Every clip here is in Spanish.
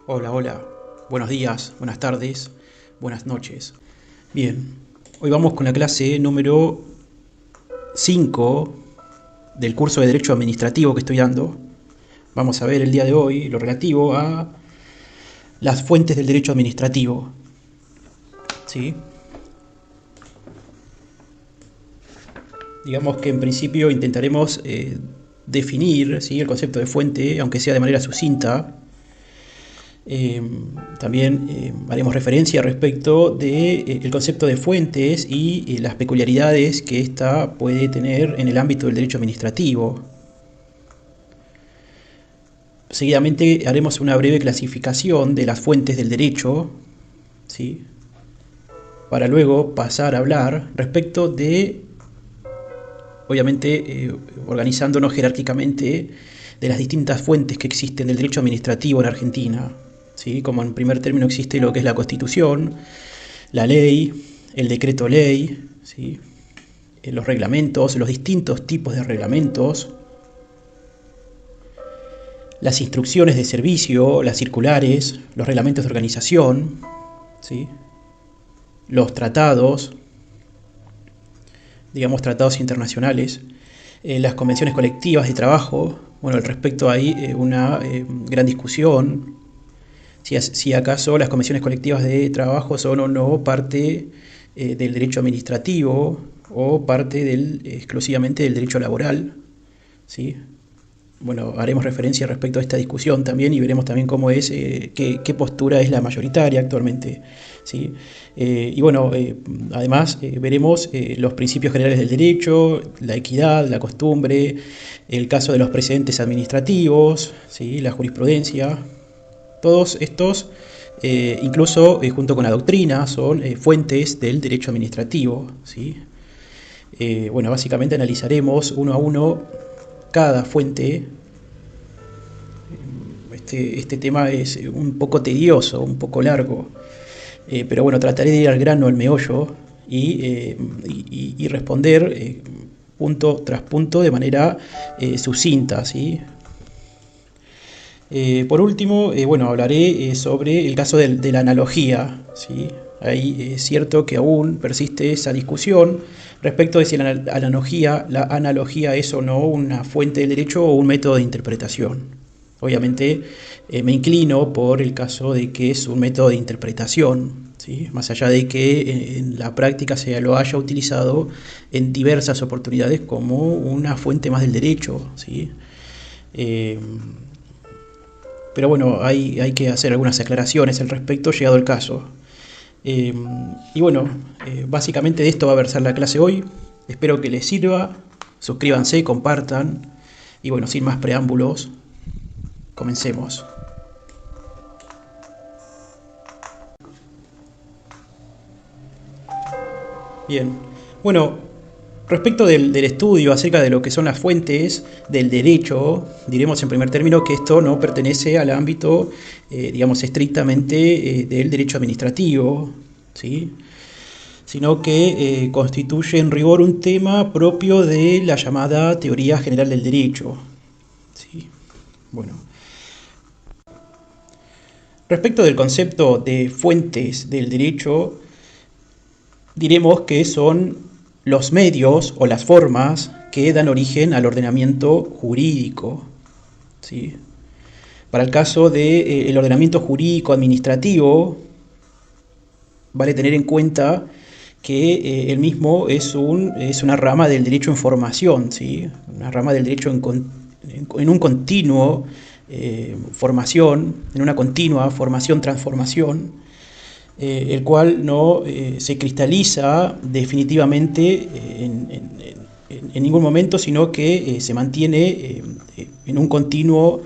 Hola, hola. Buenos días, buenas tardes, buenas noches. Bien, hoy vamos con la clase número 5 del curso de Derecho Administrativo que estoy dando. Vamos a ver el día de hoy lo relativo a las fuentes del derecho administrativo. ¿Sí? Digamos que en principio intentaremos definir, ¿sí?, el concepto de fuente, aunque sea de manera sucinta. También haremos referencia respecto del concepto de fuentes y las peculiaridades que ésta puede tener en el ámbito del derecho administrativo. Seguidamente haremos una breve clasificación de las fuentes del derecho, ¿sí?, para luego pasar a hablar respecto de, obviamente, organizándonos jerárquicamente, de las distintas fuentes que existen del derecho administrativo en Argentina. ¿Sí? Como en primer término existe lo que es la Constitución, la ley, el decreto ley, ¿sí?, los reglamentos, los distintos tipos de reglamentos, las instrucciones de servicio, las circulares, los reglamentos de organización, ¿sí?, los tratados, digamos tratados internacionales, las convenciones colectivas de trabajo. Bueno, al respecto hay una gran discusión si acaso las convenciones colectivas de trabajo son o no parte del derecho administrativo o parte exclusivamente del derecho laboral, ¿sí? Bueno, haremos referencia respecto a esta discusión también y veremos también cómo es, qué postura es la mayoritaria actualmente, ¿sí? Y bueno, además veremos los principios generales del derecho, la equidad, la costumbre, el caso de los precedentes administrativos, ¿sí?, la jurisprudencia. Todos estos, incluso junto con la doctrina, son fuentes del derecho administrativo, ¿sí? Bueno, básicamente analizaremos uno a uno cada fuente. Este tema es un poco tedioso, un poco largo, pero bueno, trataré de ir al grano, al meollo, y responder punto tras punto de manera sucinta, ¿sí? Por último, bueno, hablaré sobre el caso de la analogía, ¿sí? Ahí es cierto que aún persiste esa discusión respecto de si la analogía es o no una fuente del derecho o un método de interpretación. Obviamente me inclino por el caso de que es un método de interpretación, ¿sí?, más allá de que en la práctica se lo haya utilizado en diversas oportunidades como una fuente más del derecho, ¿sí? Pero bueno, hay que hacer algunas aclaraciones al respecto, llegado el caso. Y bueno, básicamente de esto va a versar la clase hoy. Espero que les sirva. Suscríbanse, compartan. Y bueno, sin más preámbulos, comencemos. Bien, bueno, respecto del estudio acerca de lo que son las fuentes del derecho, diremos en primer término que esto no pertenece al ámbito, digamos, estrictamente del derecho administrativo, ¿sí?, sino que constituye en rigor un tema propio de la llamada teoría general del derecho, ¿sí? Bueno, respecto del concepto de fuentes del derecho, diremos que son los medios o las formas que dan origen al ordenamiento jurídico, ¿sí? Para el caso del ordenamiento jurídico administrativo, vale tener en cuenta que el mismo es una rama del derecho en formación, ¿sí?, una rama del derecho en un continuo formación, en una continua formación-transformación, el cual no se cristaliza definitivamente en ningún momento, sino que se mantiene en un continuo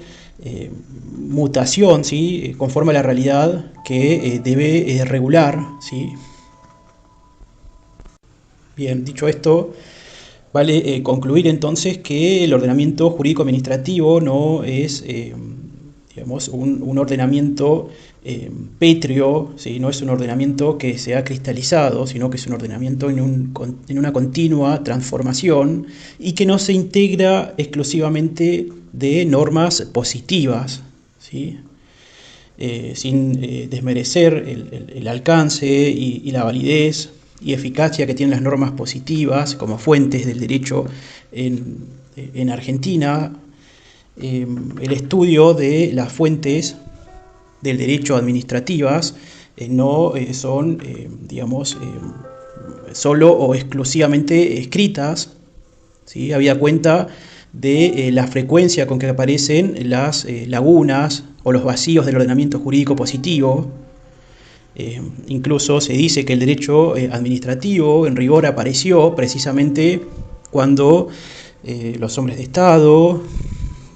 mutación, ¿sí?, conforme a la realidad que debe regular, ¿sí? Bien, dicho esto, vale concluir entonces que el ordenamiento jurídico administrativo no es, digamos, un ordenamiento pétreo, ¿sí?, no es un ordenamiento que se ha cristalizado, sino que es un ordenamiento en una continua transformación y que no se integra exclusivamente de normas positivas, ¿sí? sin desmerecer el alcance y la validez y eficacia que tienen las normas positivas como fuentes del derecho en Argentina. El estudio de las fuentes del derecho administrativas no son, solo o exclusivamente escritas, ¿sí? Habida cuenta de la frecuencia con que aparecen las lagunas o los vacíos del ordenamiento jurídico positivo. Incluso se dice que el derecho administrativo en rigor apareció precisamente cuando los hombres de Estado,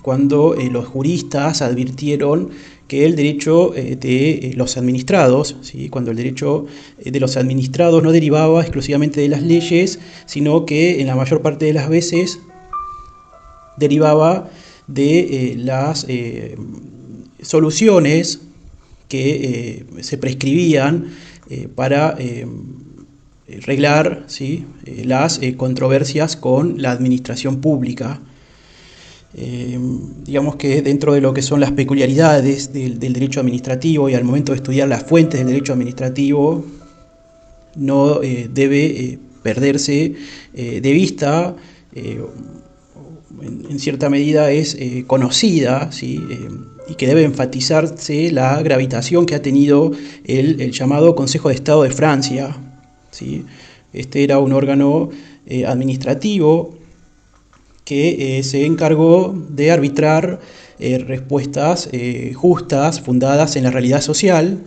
cuando los juristas advirtieron que el derecho de los administrados, ¿sí? Cuando el derecho de los administrados no derivaba exclusivamente de las leyes, sino que en la mayor parte de las veces derivaba de las soluciones que se prescribían para arreglar, ¿sí? Las controversias con la administración pública. Digamos que dentro de lo que son las peculiaridades del derecho administrativo y al momento de estudiar las fuentes del derecho administrativo, no debe perderse de vista, en cierta medida es conocida, ¿sí? Y que debe enfatizarse la gravitación que ha tenido el llamado Consejo de Estado de Francia, ¿sí? Este era un órgano administrativo que se encargó de arbitrar respuestas justas, fundadas en la realidad social,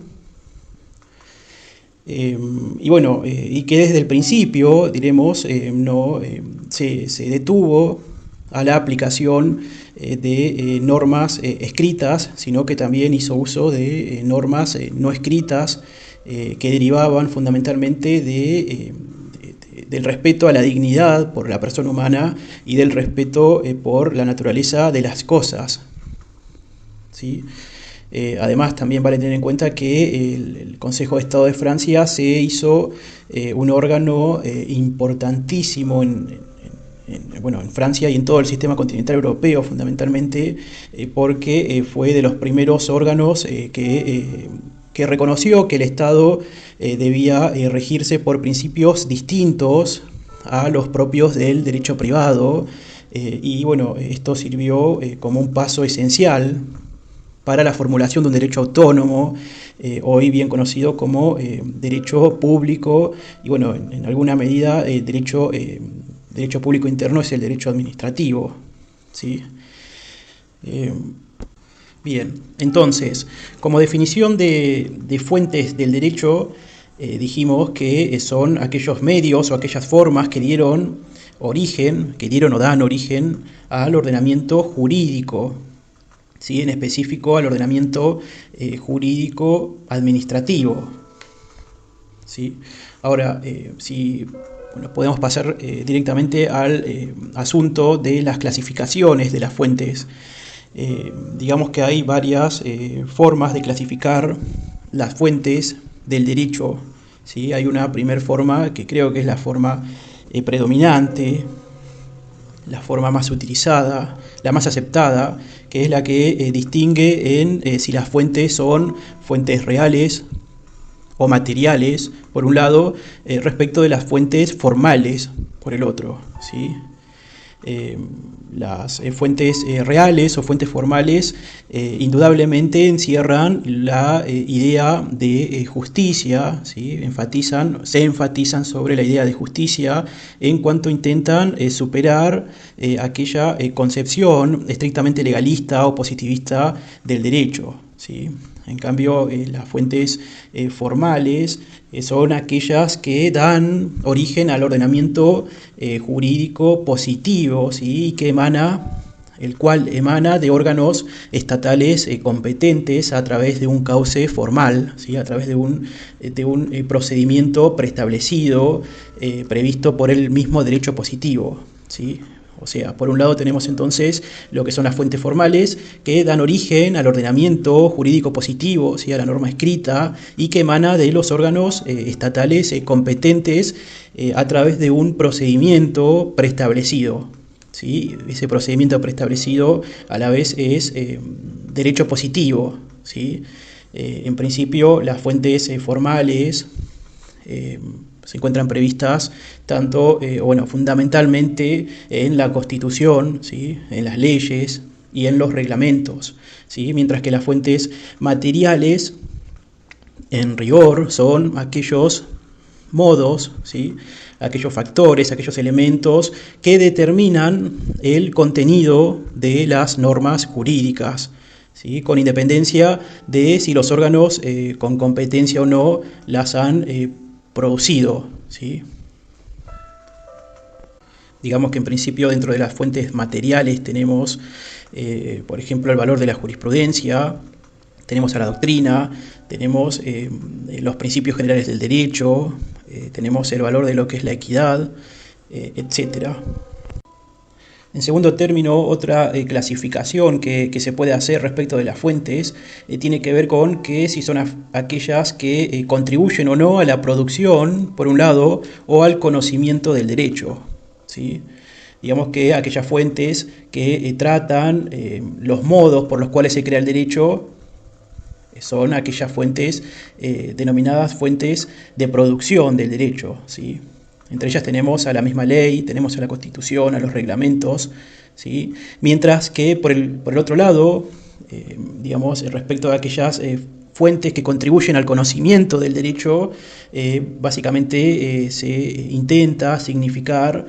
y que desde el principio, diremos, no se detuvo a la aplicación de normas escritas, sino que también hizo uso de normas no escritas que derivaban fundamentalmente del respeto a la dignidad por la persona humana y del respeto por la naturaleza de las cosas, ¿sí? Además, también vale tener en cuenta que el Consejo de Estado de Francia se hizo un órgano importantísimo en Francia y en todo el sistema continental europeo, fundamentalmente porque fue de los primeros órganos que reconoció que el Estado debía regirse por principios distintos a los propios del derecho privado, esto sirvió como un paso esencial para la formulación de un derecho autónomo, hoy bien conocido como derecho público, y en alguna medida derecho público interno es el derecho administrativo, ¿sí? Bien, entonces, como definición de fuentes del derecho, dijimos que son aquellos medios o aquellas formas que dieron o dan origen al ordenamiento jurídico, ¿sí? En específico al ordenamiento jurídico administrativo, ¿sí? Ahora, podemos pasar directamente al asunto de las clasificaciones de las fuentes. Digamos que hay varias formas de clasificar las fuentes del derecho, ¿sí? Hay una primera forma que creo que es la forma predominante, la forma más utilizada, la más aceptada, que es la que distingue en si las fuentes son fuentes reales o materiales, por un lado, respecto de las fuentes formales, por el otro, ¿sí? Las fuentes reales o fuentes formales indudablemente encierran la idea de justicia, ¿sí? Se enfatizan sobre la idea de justicia en cuanto intentan superar aquella concepción estrictamente legalista o positivista del derecho, ¿sí? En cambio, las fuentes formales son aquellas que dan origen al ordenamiento jurídico positivo, ¿sí? El cual emana de órganos estatales competentes a través de un cauce formal, ¿sí? A través de un procedimiento preestablecido, previsto por el mismo derecho positivo, ¿sí? O sea, por un lado tenemos entonces lo que son las fuentes formales que dan origen al ordenamiento jurídico positivo, ¿sí? A la norma escrita, y que emana de los órganos estatales competentes a través de un procedimiento preestablecido, ¿sí? Ese procedimiento preestablecido a la vez es derecho positivo, ¿sí? En principio, las fuentes formales se encuentran previstas tanto, fundamentalmente en la Constitución, ¿sí?, en las leyes y en los reglamentos, ¿sí?, mientras que las fuentes materiales, en rigor, son aquellos modos, ¿sí?, aquellos factores, aquellos elementos que determinan el contenido de las normas jurídicas, ¿sí?, con independencia de si los órganos con competencia o no las han producido, ¿sí? Digamos que en principio dentro de las fuentes materiales tenemos, por ejemplo, el valor de la jurisprudencia, tenemos a la doctrina, tenemos los principios generales del derecho, tenemos el valor de lo que es la equidad, etc. En segundo término, otra clasificación que se puede hacer respecto de las fuentes tiene que ver con que si son aquellas que contribuyen o no a la producción, por un lado, o al conocimiento del derecho, ¿sí? Digamos que aquellas fuentes que tratan los modos por los cuales se crea el derecho son aquellas fuentes denominadas fuentes de producción del derecho, ¿sí? Entre ellas tenemos a la misma ley, tenemos a la Constitución, a los reglamentos, ¿sí? Mientras que por el otro lado, respecto a aquellas fuentes que contribuyen al conocimiento del derecho, básicamente se intenta significar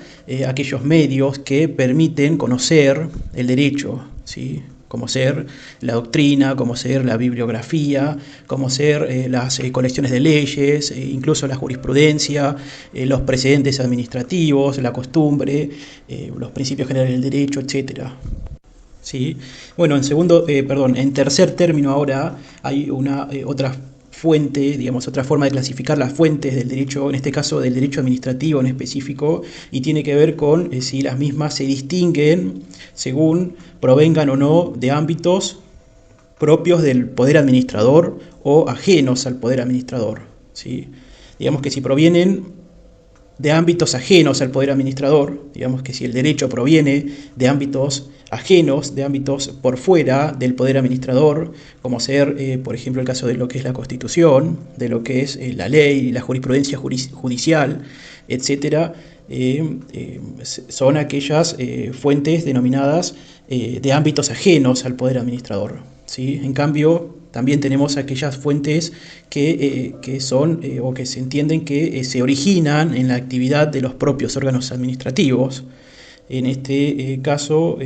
aquellos medios que permiten conocer el derecho, ¿sí?, como ser la doctrina, como ser la bibliografía, como ser las colecciones de leyes, incluso la jurisprudencia, los precedentes administrativos, la costumbre, los principios generales del derecho, etc. ¿Sí? Bueno, en tercer término ahora hay otra fuente, otra forma de clasificar las fuentes del derecho, en este caso del derecho administrativo en específico, y tiene que ver con si las mismas se distinguen según provengan o no de ámbitos propios del poder administrador o ajenos al poder administrador, ¿sí? Digamos que si provienen de ámbitos ajenos al poder administrador, digamos que si el derecho proviene de ámbitos ajenos, de ámbitos por fuera del poder administrador, como ser, por ejemplo, el caso de lo que es la Constitución, de lo que es la ley, la jurisprudencia judicial, etc., son aquellas fuentes denominadas de ámbitos ajenos al poder administrador, ¿sí? En cambio, también tenemos aquellas fuentes que son o que se entienden que se originan en la actividad de los propios órganos administrativos. En este caso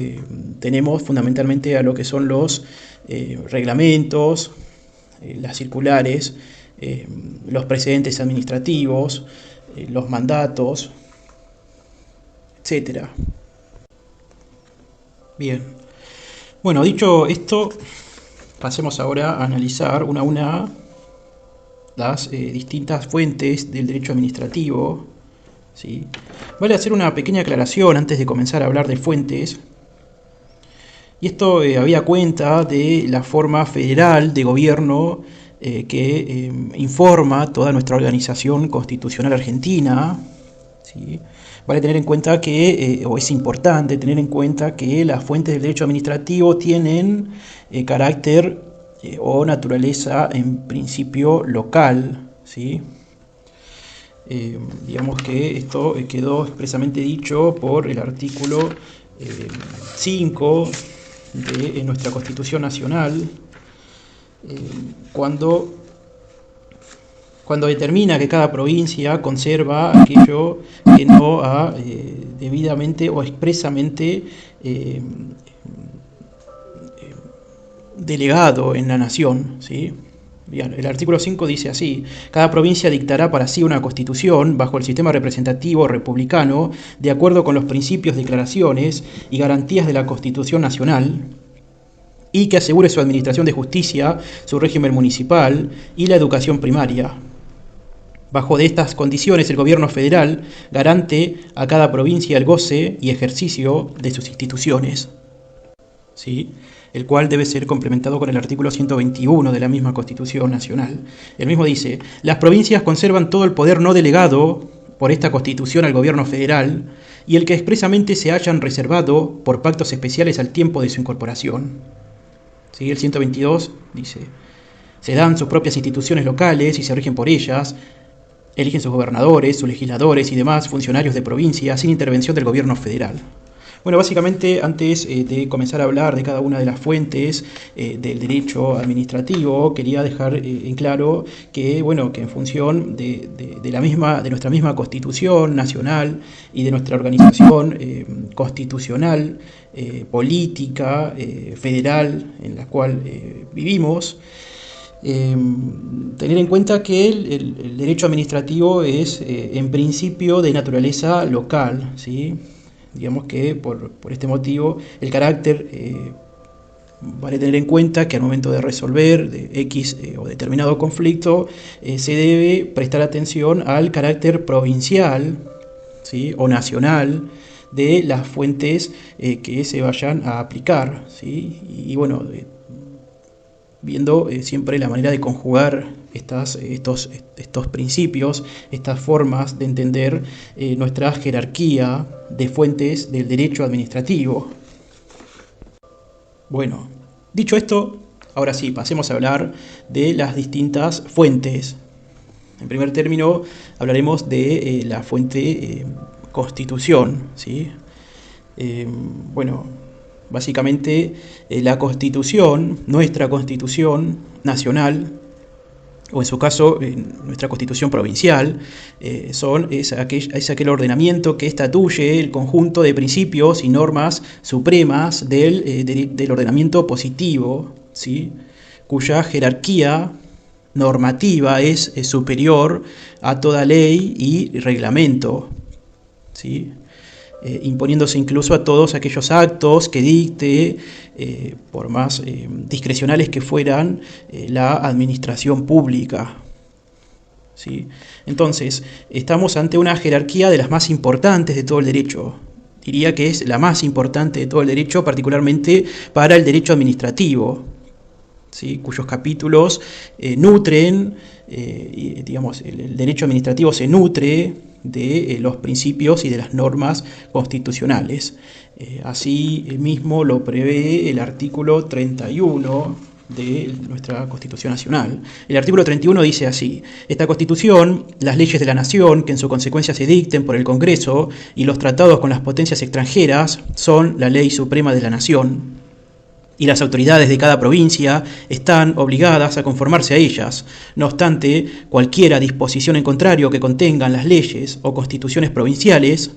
tenemos fundamentalmente a lo que son los reglamentos, las circulares, los precedentes administrativos, los mandatos, etc. Bien. Bueno, dicho esto, pasemos ahora a analizar una a una las distintas fuentes del derecho administrativo, ¿sí? Vale hacer una pequeña aclaración antes de comenzar a hablar de fuentes. Y esto había cuenta de la forma federal de gobierno que informa toda nuestra organización constitucional argentina, ¿sí? Vale tener en cuenta que, o es importante tener en cuenta que las fuentes del derecho administrativo tienen carácter o naturaleza en principio local, ¿sí? Digamos que esto quedó expresamente dicho por el artículo 5 de nuestra Constitución Nacional, cuando determina que cada provincia conserva aquello que no ha debidamente o expresamente delegado en la nación, ¿sí? Bien, el artículo 5 dice así: cada provincia dictará para sí una constitución bajo el sistema representativo republicano de acuerdo con los principios, declaraciones y garantías de la Constitución Nacional, y que asegure su administración de justicia, su régimen municipal y la educación primaria. Bajo de estas condiciones, el gobierno federal garante a cada provincia el goce y ejercicio de sus instituciones, ¿sí?, el cual debe ser complementado con el artículo 121 de la misma Constitución Nacional. El mismo dice: las provincias conservan todo el poder no delegado por esta Constitución al gobierno federal y el que expresamente se hayan reservado por pactos especiales al tiempo de su incorporación. ¿Sí? El 122 dice: Se dan sus propias instituciones locales y se rigen por ellas, eligen sus gobernadores, sus legisladores y demás funcionarios de provincia sin intervención del gobierno federal. Bueno, básicamente antes de comenzar a hablar de cada una de las fuentes del derecho administrativo, quería dejar en claro que, bueno, que en función de nuestra misma Constitución nacional y de nuestra organización constitucional, política, federal en la cual vivimos, tener en cuenta que el derecho administrativo es en principio de naturaleza local, ¿sí? Digamos que por este motivo el carácter, vale tener en cuenta que al momento de resolver de X o determinado conflicto se debe prestar atención al carácter provincial, ¿sí? O nacional de las fuentes que se vayan a aplicar, ¿sí? Y bueno, viendo siempre la manera de conjugar estos principios, estas formas de entender nuestra jerarquía de fuentes del derecho administrativo. Bueno, dicho esto, ahora sí, pasemos a hablar de las distintas fuentes. En primer término, hablaremos de la fuente Constitución, ¿sí? Bueno, básicamente la Constitución, nuestra Constitución nacional, o en su caso nuestra Constitución provincial, es aquel ordenamiento que estatuye el conjunto de principios y normas supremas del ordenamiento positivo, ¿sí? Cuya jerarquía normativa es superior a toda ley y reglamento, ¿sí? Imponiéndose incluso a todos aquellos actos que dicte, por más discrecionales que fueran, la administración pública, ¿sí? Entonces, estamos ante una jerarquía de las más importantes de todo el derecho. Diría que es la más importante de todo el derecho, particularmente para el derecho administrativo, ¿sí? Cuyos capítulos nutren, digamos, el derecho administrativo se nutre de los principios y de las normas constitucionales. Así mismo lo prevé el artículo 31 de nuestra Constitución Nacional. El artículo 31 dice así: esta Constitución, las leyes de la Nación, que en su consecuencia se dicten por el Congreso, y los tratados con las potencias extranjeras, son la ley suprema de la Nación, y las autoridades de cada provincia están obligadas a conformarse a ellas. No obstante, cualquiera disposición en contrario que contengan las leyes o constituciones provinciales,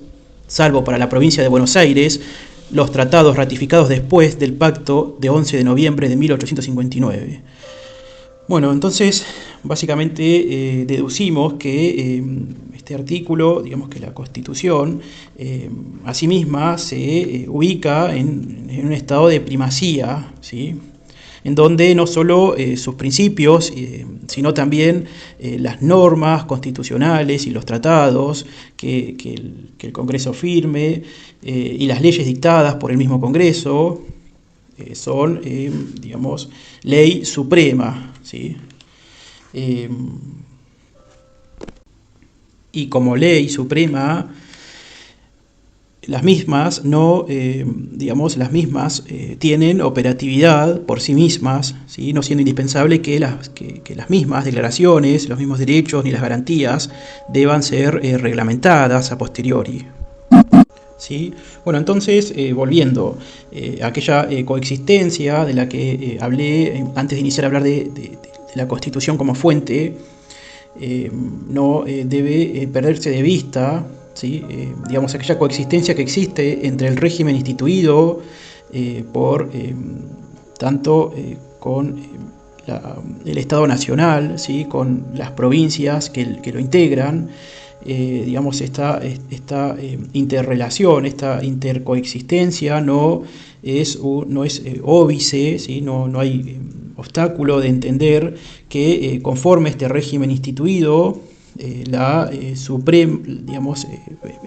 salvo para la provincia de Buenos Aires, los tratados ratificados después del pacto de 11 de noviembre de 1859. Bueno, entonces, básicamente deducimos que este artículo, digamos que la Constitución, asimisma se ubica en un estado de primacía, ¿sí? En donde no solo sus principios, sino también las normas constitucionales y los tratados que el Congreso firme y las leyes dictadas por el mismo Congreso son, digamos, ley suprema, ¿sí? Y como ley suprema, las mismas no, tienen operatividad por sí mismas, ¿sí? No siendo indispensable que las mismas declaraciones, los mismos derechos ni las garantías deban ser reglamentadas a posteriori, ¿sí? Bueno, entonces, volviendo a aquella coexistencia de la que hablé antes de iniciar a hablar de la Constitución como fuente, no debe perderse de vista, ¿sí? Digamos, aquella coexistencia que existe entre el régimen instituido tanto con el Estado Nacional, ¿sí? Con las provincias que lo integran, digamos, esta interrelación, esta intercoexistencia no es óbice, ¿sí? No hay obstáculo de entender que conforme este régimen instituido,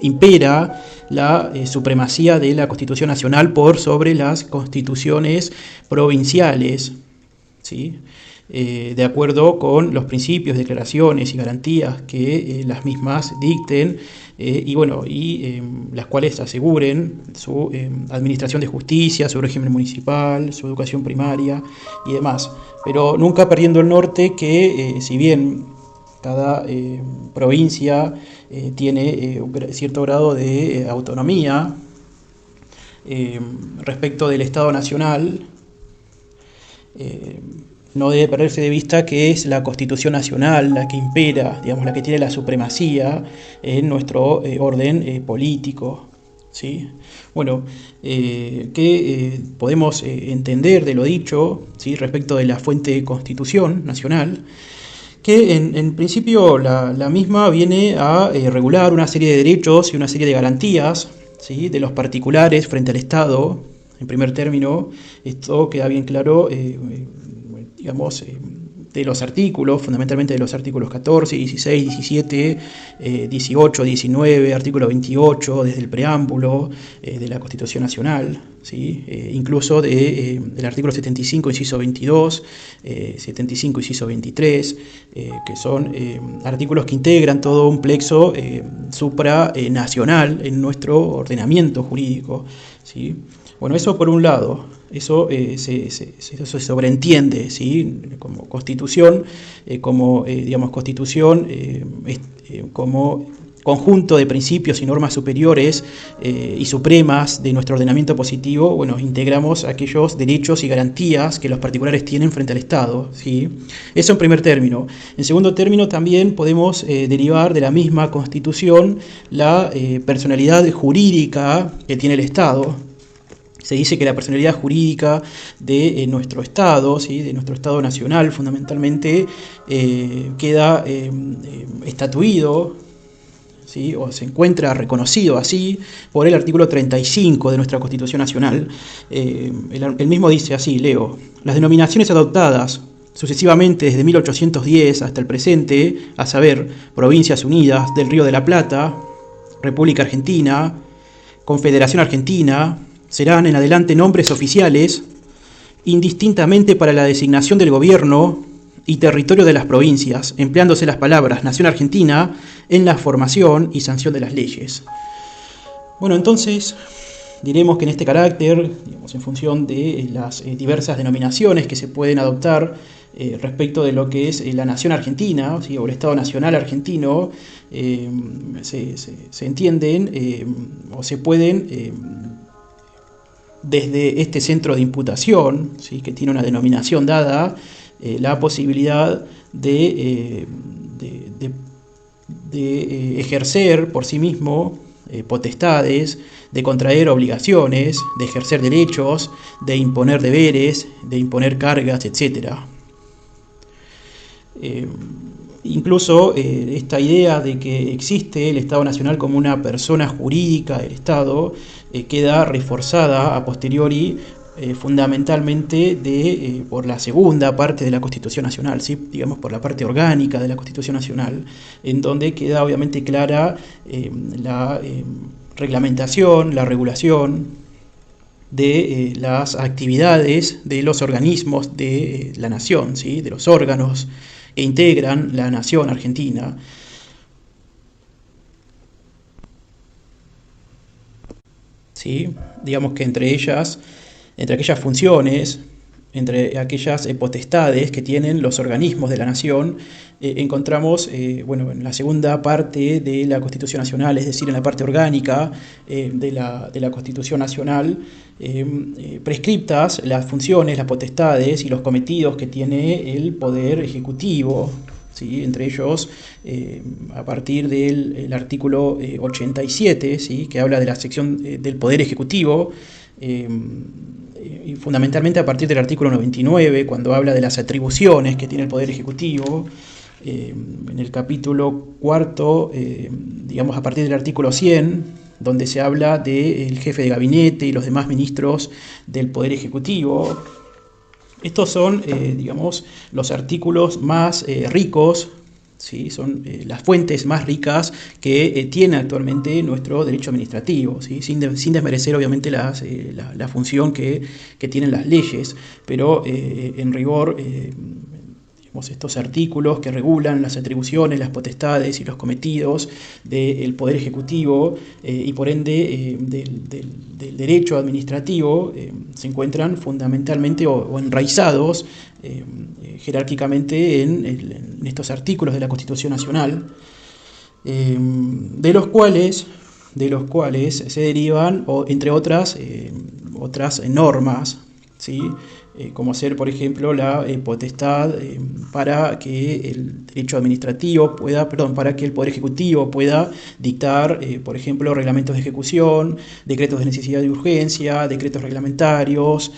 impera la supremacía de la Constitución Nacional por sobre las constituciones provinciales, ¿sí? De acuerdo con los principios, declaraciones y garantías que las mismas dicten las cuales aseguren su administración de justicia, su régimen municipal, su educación primaria y demás. Pero nunca perdiendo el norte que si bien cada provincia tiene un cierto grado de autonomía respecto del Estado Nacional, no debe perderse de vista que es la Constitución Nacional la que impera, digamos, la que tiene la supremacía en nuestro orden político, ¿sí? Bueno, ¿qué podemos entender de lo dicho, ¿sí?, respecto de la fuente Constitución Nacional? Que en principio la misma viene a regular una serie de derechos y una serie de garantías, ¿sí?, de los particulares frente al Estado. En primer término, esto queda bien claro, de los artículos, fundamentalmente de los artículos 14, 16, 17, 18, 19, artículo 28, desde el preámbulo de la Constitución Nacional, ¿sí? Incluso del artículo 75, inciso 22, 75, inciso 23, que son artículos que integran todo un plexo supranacional en nuestro ordenamiento jurídico, ¿sí? Bueno, eso por un lado, eso se sobreentiende, ¿sí?, como Constitución, Constitución como conjunto de principios y normas superiores y supremas de nuestro ordenamiento positivo. Bueno, integramos aquellos derechos y garantías que los particulares tienen frente al Estado, ¿sí? Eso en primer término. En segundo término, también podemos derivar de la misma Constitución la personalidad jurídica que tiene el Estado. Se dice que la personalidad jurídica de nuestro Estado, ¿sí?, de nuestro Estado nacional, fundamentalmente queda estatuido, ¿sí?, o se encuentra reconocido así por el artículo 35 de nuestra Constitución Nacional. El mismo dice así, leo: las denominaciones adoptadas sucesivamente desde 1810 hasta el presente, a saber, Provincias Unidas del Río de la Plata, República Argentina, Confederación Argentina, serán en adelante nombres oficiales indistintamente para la designación del gobierno y territorio de las provincias, empleándose las palabras Nación Argentina en la formación y sanción de las leyes. Bueno, entonces diremos que en este carácter, en función de las diversas denominaciones que se pueden adoptar respecto de lo que es la Nación Argentina, ¿sí?, o el Estado Nacional Argentino, se entienden o se pueden desde este centro de imputación, ¿sí?, que tiene una denominación dada, la posibilidad de ejercer por sí mismo potestades, de contraer obligaciones, de ejercer derechos, de imponer deberes, de imponer cargas, etc. Incluso esta idea de que existe el Estado Nacional como una persona jurídica del Estado queda reforzada a posteriori fundamentalmente por la segunda parte de la Constitución Nacional, ¿sí?, digamos por la parte orgánica de la Constitución Nacional, en donde queda obviamente clara la reglamentación, la regulación de las actividades de los organismos de la nación, ¿sí?, de los órganos que integran la nación argentina. ¿Sí? Digamos que entre aquellas funciones, entre aquellas potestades que tienen los organismos de la nación, encontramos, en la segunda parte de la Constitución Nacional, es decir, en la parte orgánica de la Constitución Nacional, prescriptas las funciones, las potestades y los cometidos que tiene el Poder Ejecutivo, ¿sí?, entre ellos, a partir del artículo 87, ¿sí?, que habla de la sección del Poder Ejecutivo, y fundamentalmente a partir del artículo 99, cuando habla de las atribuciones que tiene el Poder Ejecutivo, en el capítulo cuarto, a partir del artículo 100, donde se habla del jefe de gabinete y los demás ministros del Poder Ejecutivo. Estos son, los artículos más ricos, ¿sí? Son las fuentes más ricas que tiene actualmente nuestro derecho administrativo, ¿sí? Sin desmerecer obviamente la función que tienen las leyes, pero en rigor estos artículos que regulan las atribuciones, las potestades y los cometidos del Poder Ejecutivo y por ende del derecho administrativo se encuentran fundamentalmente o enraizados jerárquicamente en estos artículos de la Constitución Nacional, de los cuales se derivan, entre otras normas, ¿sí? Como ser, por ejemplo, la potestad para que el derecho administrativo para que el Poder Ejecutivo pueda dictar, por ejemplo, reglamentos de ejecución, decretos de necesidad y urgencia, decretos reglamentarios,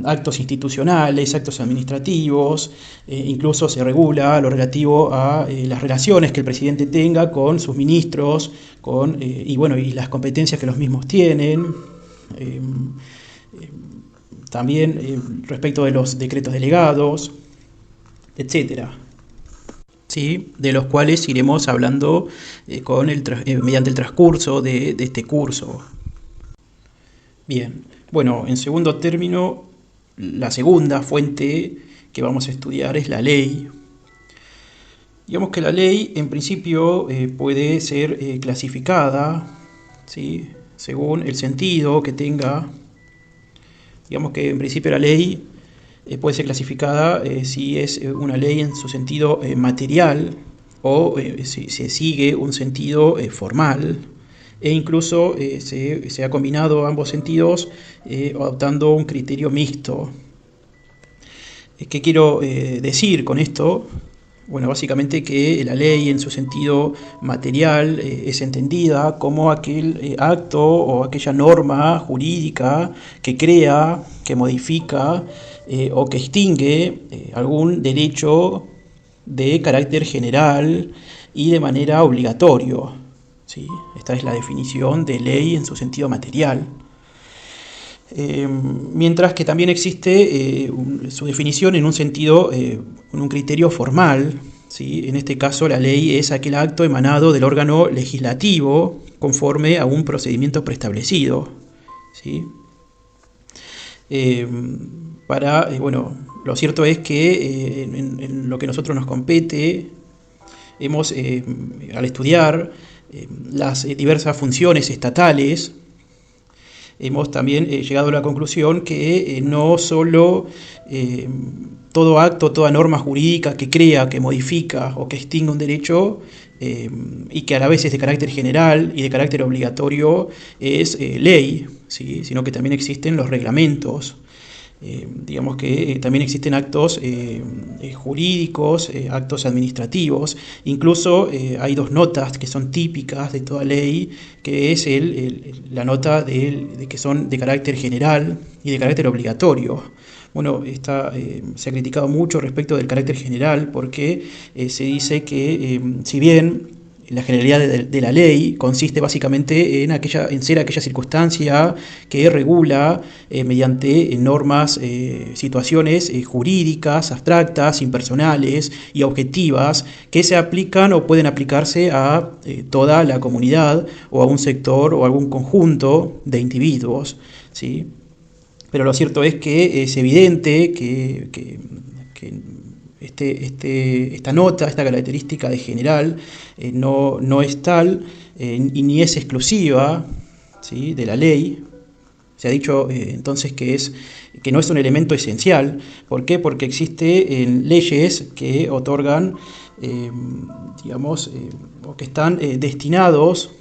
actos institucionales, actos administrativos, incluso se regula lo relativo a las relaciones que el presidente tenga con sus ministros, y las competencias que los mismos tienen. También respecto de los decretos delegados, etcétera, ¿sí? De los cuales iremos hablando mediante el transcurso de este curso. Bien, bueno, en segundo término, la segunda fuente que vamos a estudiar es la ley. Digamos que la ley en principio puede ser clasificada, ¿sí? Según el sentido que tenga. Digamos que en principio la ley puede ser clasificada si es una ley en su sentido material o si se sigue un sentido formal, e incluso se ha combinado ambos sentidos adoptando un criterio mixto. ¿Qué quiero decir con esto? Bueno, básicamente que la ley en su sentido material es entendida como aquel acto o aquella norma jurídica que crea, que modifica o que extingue algún derecho de carácter general y de manera obligatoria, ¿sí? Esta es la definición de ley en su sentido material. Mientras que también existe su definición en un sentido, en un criterio formal, ¿sí? En este caso la ley es aquel acto emanado del órgano legislativo conforme a un procedimiento preestablecido, ¿sí? Lo cierto es que en lo que a nosotros nos compete, hemos, al estudiar las diversas funciones estatales, hemos también llegado a la conclusión que no solo todo acto, toda norma jurídica que crea, que modifica o que extingue un derecho y que a la vez es de carácter general y de carácter obligatorio es ley, ¿sí? Sino que también existen los reglamentos. Digamos que también existen actos jurídicos, actos administrativos, incluso hay dos notas que son típicas de toda ley, que es la nota de que son de carácter general y de carácter obligatorio. Bueno, se ha criticado mucho respecto del carácter general porque se dice que si bien la generalidad de la ley consiste básicamente en ser aquella circunstancia que regula mediante normas, situaciones jurídicas, abstractas, impersonales y objetivas que se aplican o pueden aplicarse a toda la comunidad o a un sector o a algún conjunto de individuos, ¿sí? Pero lo cierto es que es evidente que esta nota, esta característica de general, no es tal y ni es exclusiva, ¿sí? De la ley. Se ha dicho entonces que no es un elemento esencial. ¿Por qué? Porque existen leyes que otorgan, o que están destinados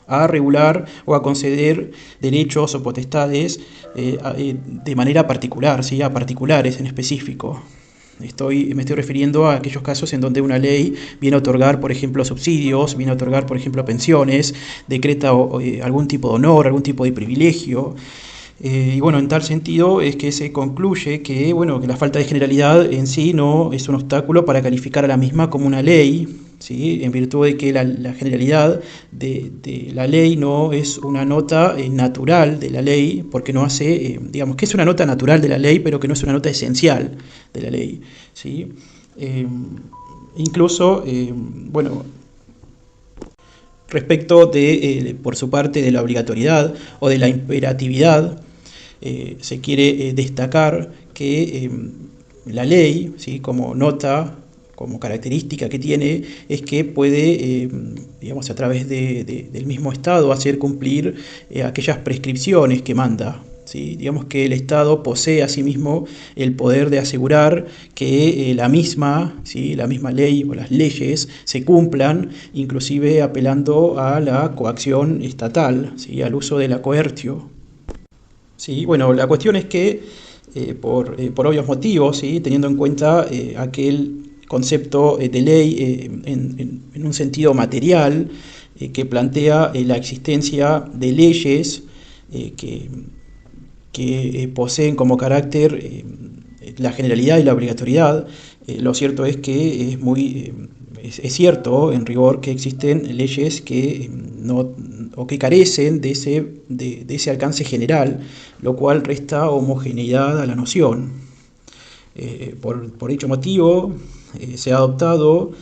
a regular o a conceder derechos o potestades de manera particular, ¿sí? A particulares en específico. Me estoy refiriendo a aquellos casos en donde una ley viene a otorgar, por ejemplo, subsidios, viene a otorgar, por ejemplo, pensiones, decreta algún tipo de honor, algún tipo de privilegio. Y bueno, en tal sentido es que se concluye que la falta de generalidad en sí no es un obstáculo para calificar a la misma como una ley, ¿sí? En virtud de que la generalidad de la ley no es una nota natural de la ley, porque no hace, que es una nota natural de la ley, pero que no es una nota esencial de la ley, ¿sí? Incluso, bueno, respecto de, por su parte, de la obligatoriedad o de la imperatividad, se quiere destacar que la ley, ¿sí?, como nota, como característica que tiene, es que puede, digamos, a través del mismo Estado hacer cumplir aquellas prescripciones que manda. ¿Sí? Digamos que el Estado posee asimismo el poder de asegurar que la misma, ¿sí?, la misma ley o las leyes se cumplan, inclusive apelando a la coacción estatal, ¿sí?, al uso de la coertio. Sí, bueno, la cuestión es que por obvios motivos, ¿sí?, teniendo en cuenta aquel concepto de ley en un sentido material que plantea la existencia de leyes que poseen como carácter la generalidad y la obligatoriedad. Lo cierto es que es cierto en rigor que existen leyes que no o que carecen de ese alcance general, lo cual resta homogeneidad a la noción. Por dicho motivo, se ha adoptado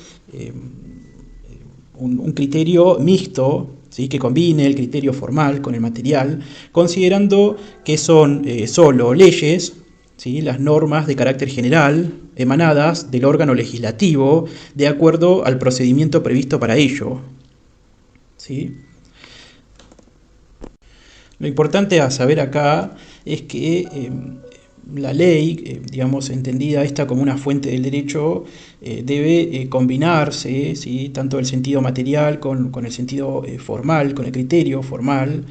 un criterio mixto, ¿sí?, que combine el criterio formal con el material, considerando que son solo leyes, ¿sí?, las normas de carácter general emanadas del órgano legislativo de acuerdo al procedimiento previsto para ello. ¿Sí? Lo importante a saber acá es que la ley, digamos, entendida esta como una fuente del derecho, debe combinarse, ¿sí?, tanto el sentido material con el sentido formal, con el criterio formal,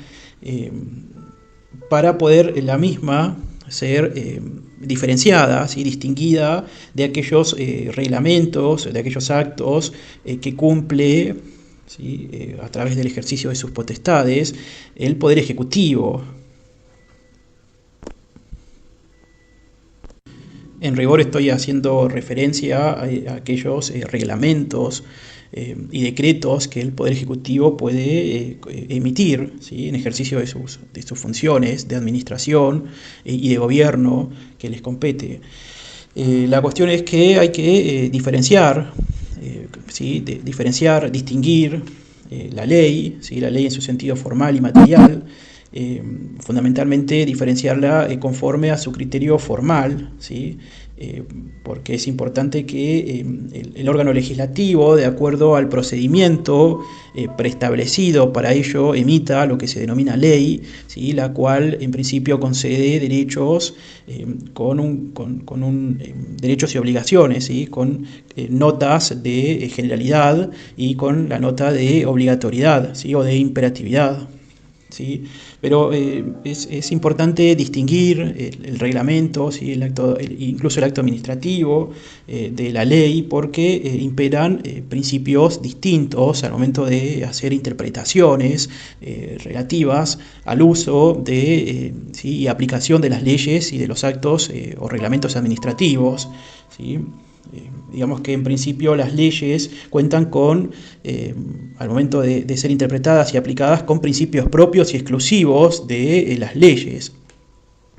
para poder la misma ser diferenciada, ¿sí?, distinguida de aquellos reglamentos, de aquellos actos que cumple, ¿sí?, a través del ejercicio de sus potestades, el Poder Ejecutivo. En rigor estoy haciendo referencia a aquellos reglamentos y decretos que el Poder Ejecutivo puede emitir, ¿sí?, en ejercicio de sus funciones de administración y de gobierno que les compete. La cuestión es que hay que diferenciar, ¿sí?, distinguir la ley, ¿sí?, la ley en su sentido formal y material, fundamentalmente diferenciarla conforme a su criterio formal, ¿sí?, porque es importante que el órgano legislativo, de acuerdo al procedimiento preestablecido para ello, emita lo que se denomina ley, ¿sí?, la cual en principio concede derechos con derechos y obligaciones, ¿sí?, con notas de generalidad y con la nota de obligatoriedad, ¿sí?, o de imperatividad. ¿Sí? Pero es importante distinguir el reglamento, ¿sí?, incluso el acto administrativo de la ley, porque imperan principios distintos al momento de hacer interpretaciones relativas al uso de, ¿sí?, y aplicación de las leyes y de los actos o reglamentos administrativos, ¿sí? Digamos que en principio las leyes cuentan con, al momento de ser interpretadas y aplicadas, con principios propios y exclusivos de las leyes.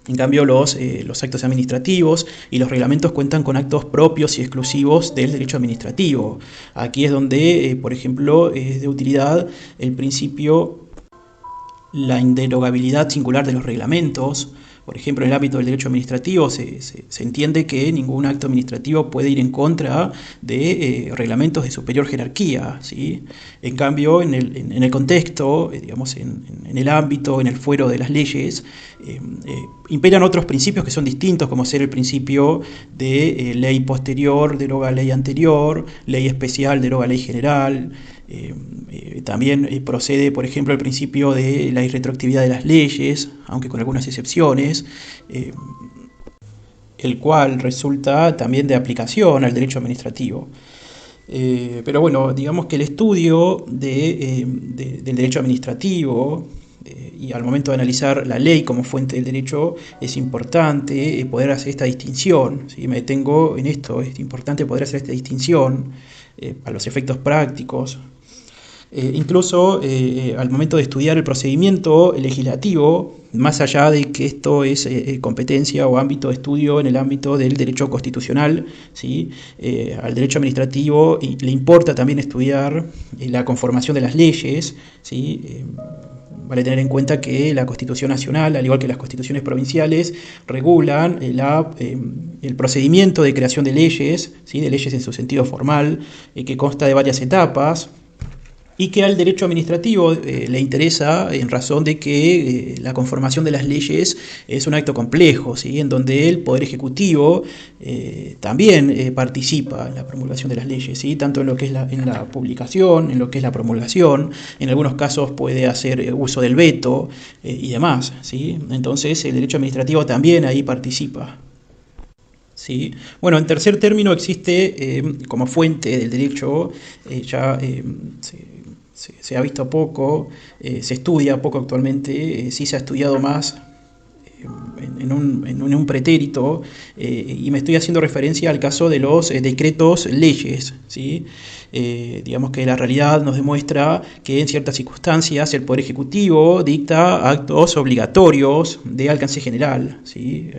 En cambio, los actos administrativos y los reglamentos cuentan con actos propios y exclusivos del derecho administrativo. Aquí es donde, por ejemplo, es de utilidad el principio, la inderogabilidad singular de los reglamentos. Por ejemplo, en el ámbito del derecho administrativo se entiende que ningún acto administrativo puede ir en contra de reglamentos de superior jerarquía, ¿sí? En cambio, en el contexto, digamos, en el ámbito, en el fuero de las leyes, imperan otros principios que son distintos, como ser el principio de ley posterior deroga ley anterior, ley especial deroga ley general. También procede, por ejemplo, el principio de la irretroactividad de las leyes, aunque con algunas excepciones, el cual resulta también de aplicación al derecho administrativo. Pero bueno, digamos que el estudio del derecho administrativo y al momento de analizar la ley como fuente del derecho es importante poder hacer esta distinción, ¿sí? Me detengo en esto, es importante poder hacer esta distinción a los efectos prácticos. Incluso al momento de estudiar el procedimiento legislativo, más allá de que esto es competencia o ámbito de estudio en el ámbito del derecho constitucional, ¿sí? Al derecho administrativo le importa también estudiar la conformación de las leyes, ¿sí? Vale tener en cuenta que la Constitución Nacional, al igual que las constituciones provinciales, regulan el procedimiento de creación de leyes, ¿sí? De leyes en su sentido formal, que consta de varias etapas, y que al derecho administrativo le interesa en razón de que la conformación de las leyes es un acto complejo, ¿sí? En donde el Poder Ejecutivo también participa en la promulgación de las leyes, ¿sí? Tanto en lo que es en la publicación, en lo que es la promulgación, en algunos casos puede hacer uso del veto y demás, ¿sí? Entonces el derecho administrativo también ahí participa. ¿Sí? Bueno, en tercer término existe como fuente del derecho, se ha visto poco, se estudia poco actualmente, sí se ha estudiado más en un pretérito, y me estoy haciendo referencia al caso de los decretos leyes, ¿sí? Digamos que la realidad nos demuestra que en ciertas circunstancias el Poder Ejecutivo dicta actos obligatorios de alcance general, ¿sí?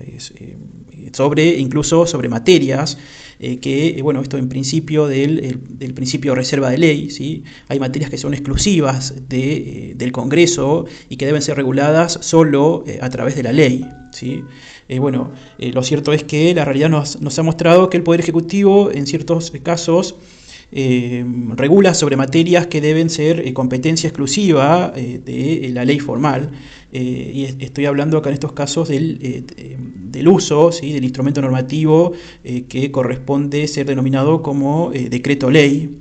Incluso sobre materias que, bueno, esto en principio del principio de reserva de ley, ¿sí? Hay materias que son exclusivas del Congreso y que deben ser reguladas solo a través de la ley, ¿sí? Lo cierto es que la realidad nos ha mostrado que el Poder Ejecutivo en ciertos casos regula sobre materias que deben ser competencia exclusiva de la ley formal, y estoy hablando acá en estos casos del uso, ¿sí? Del instrumento normativo que corresponde ser denominado como decreto ley.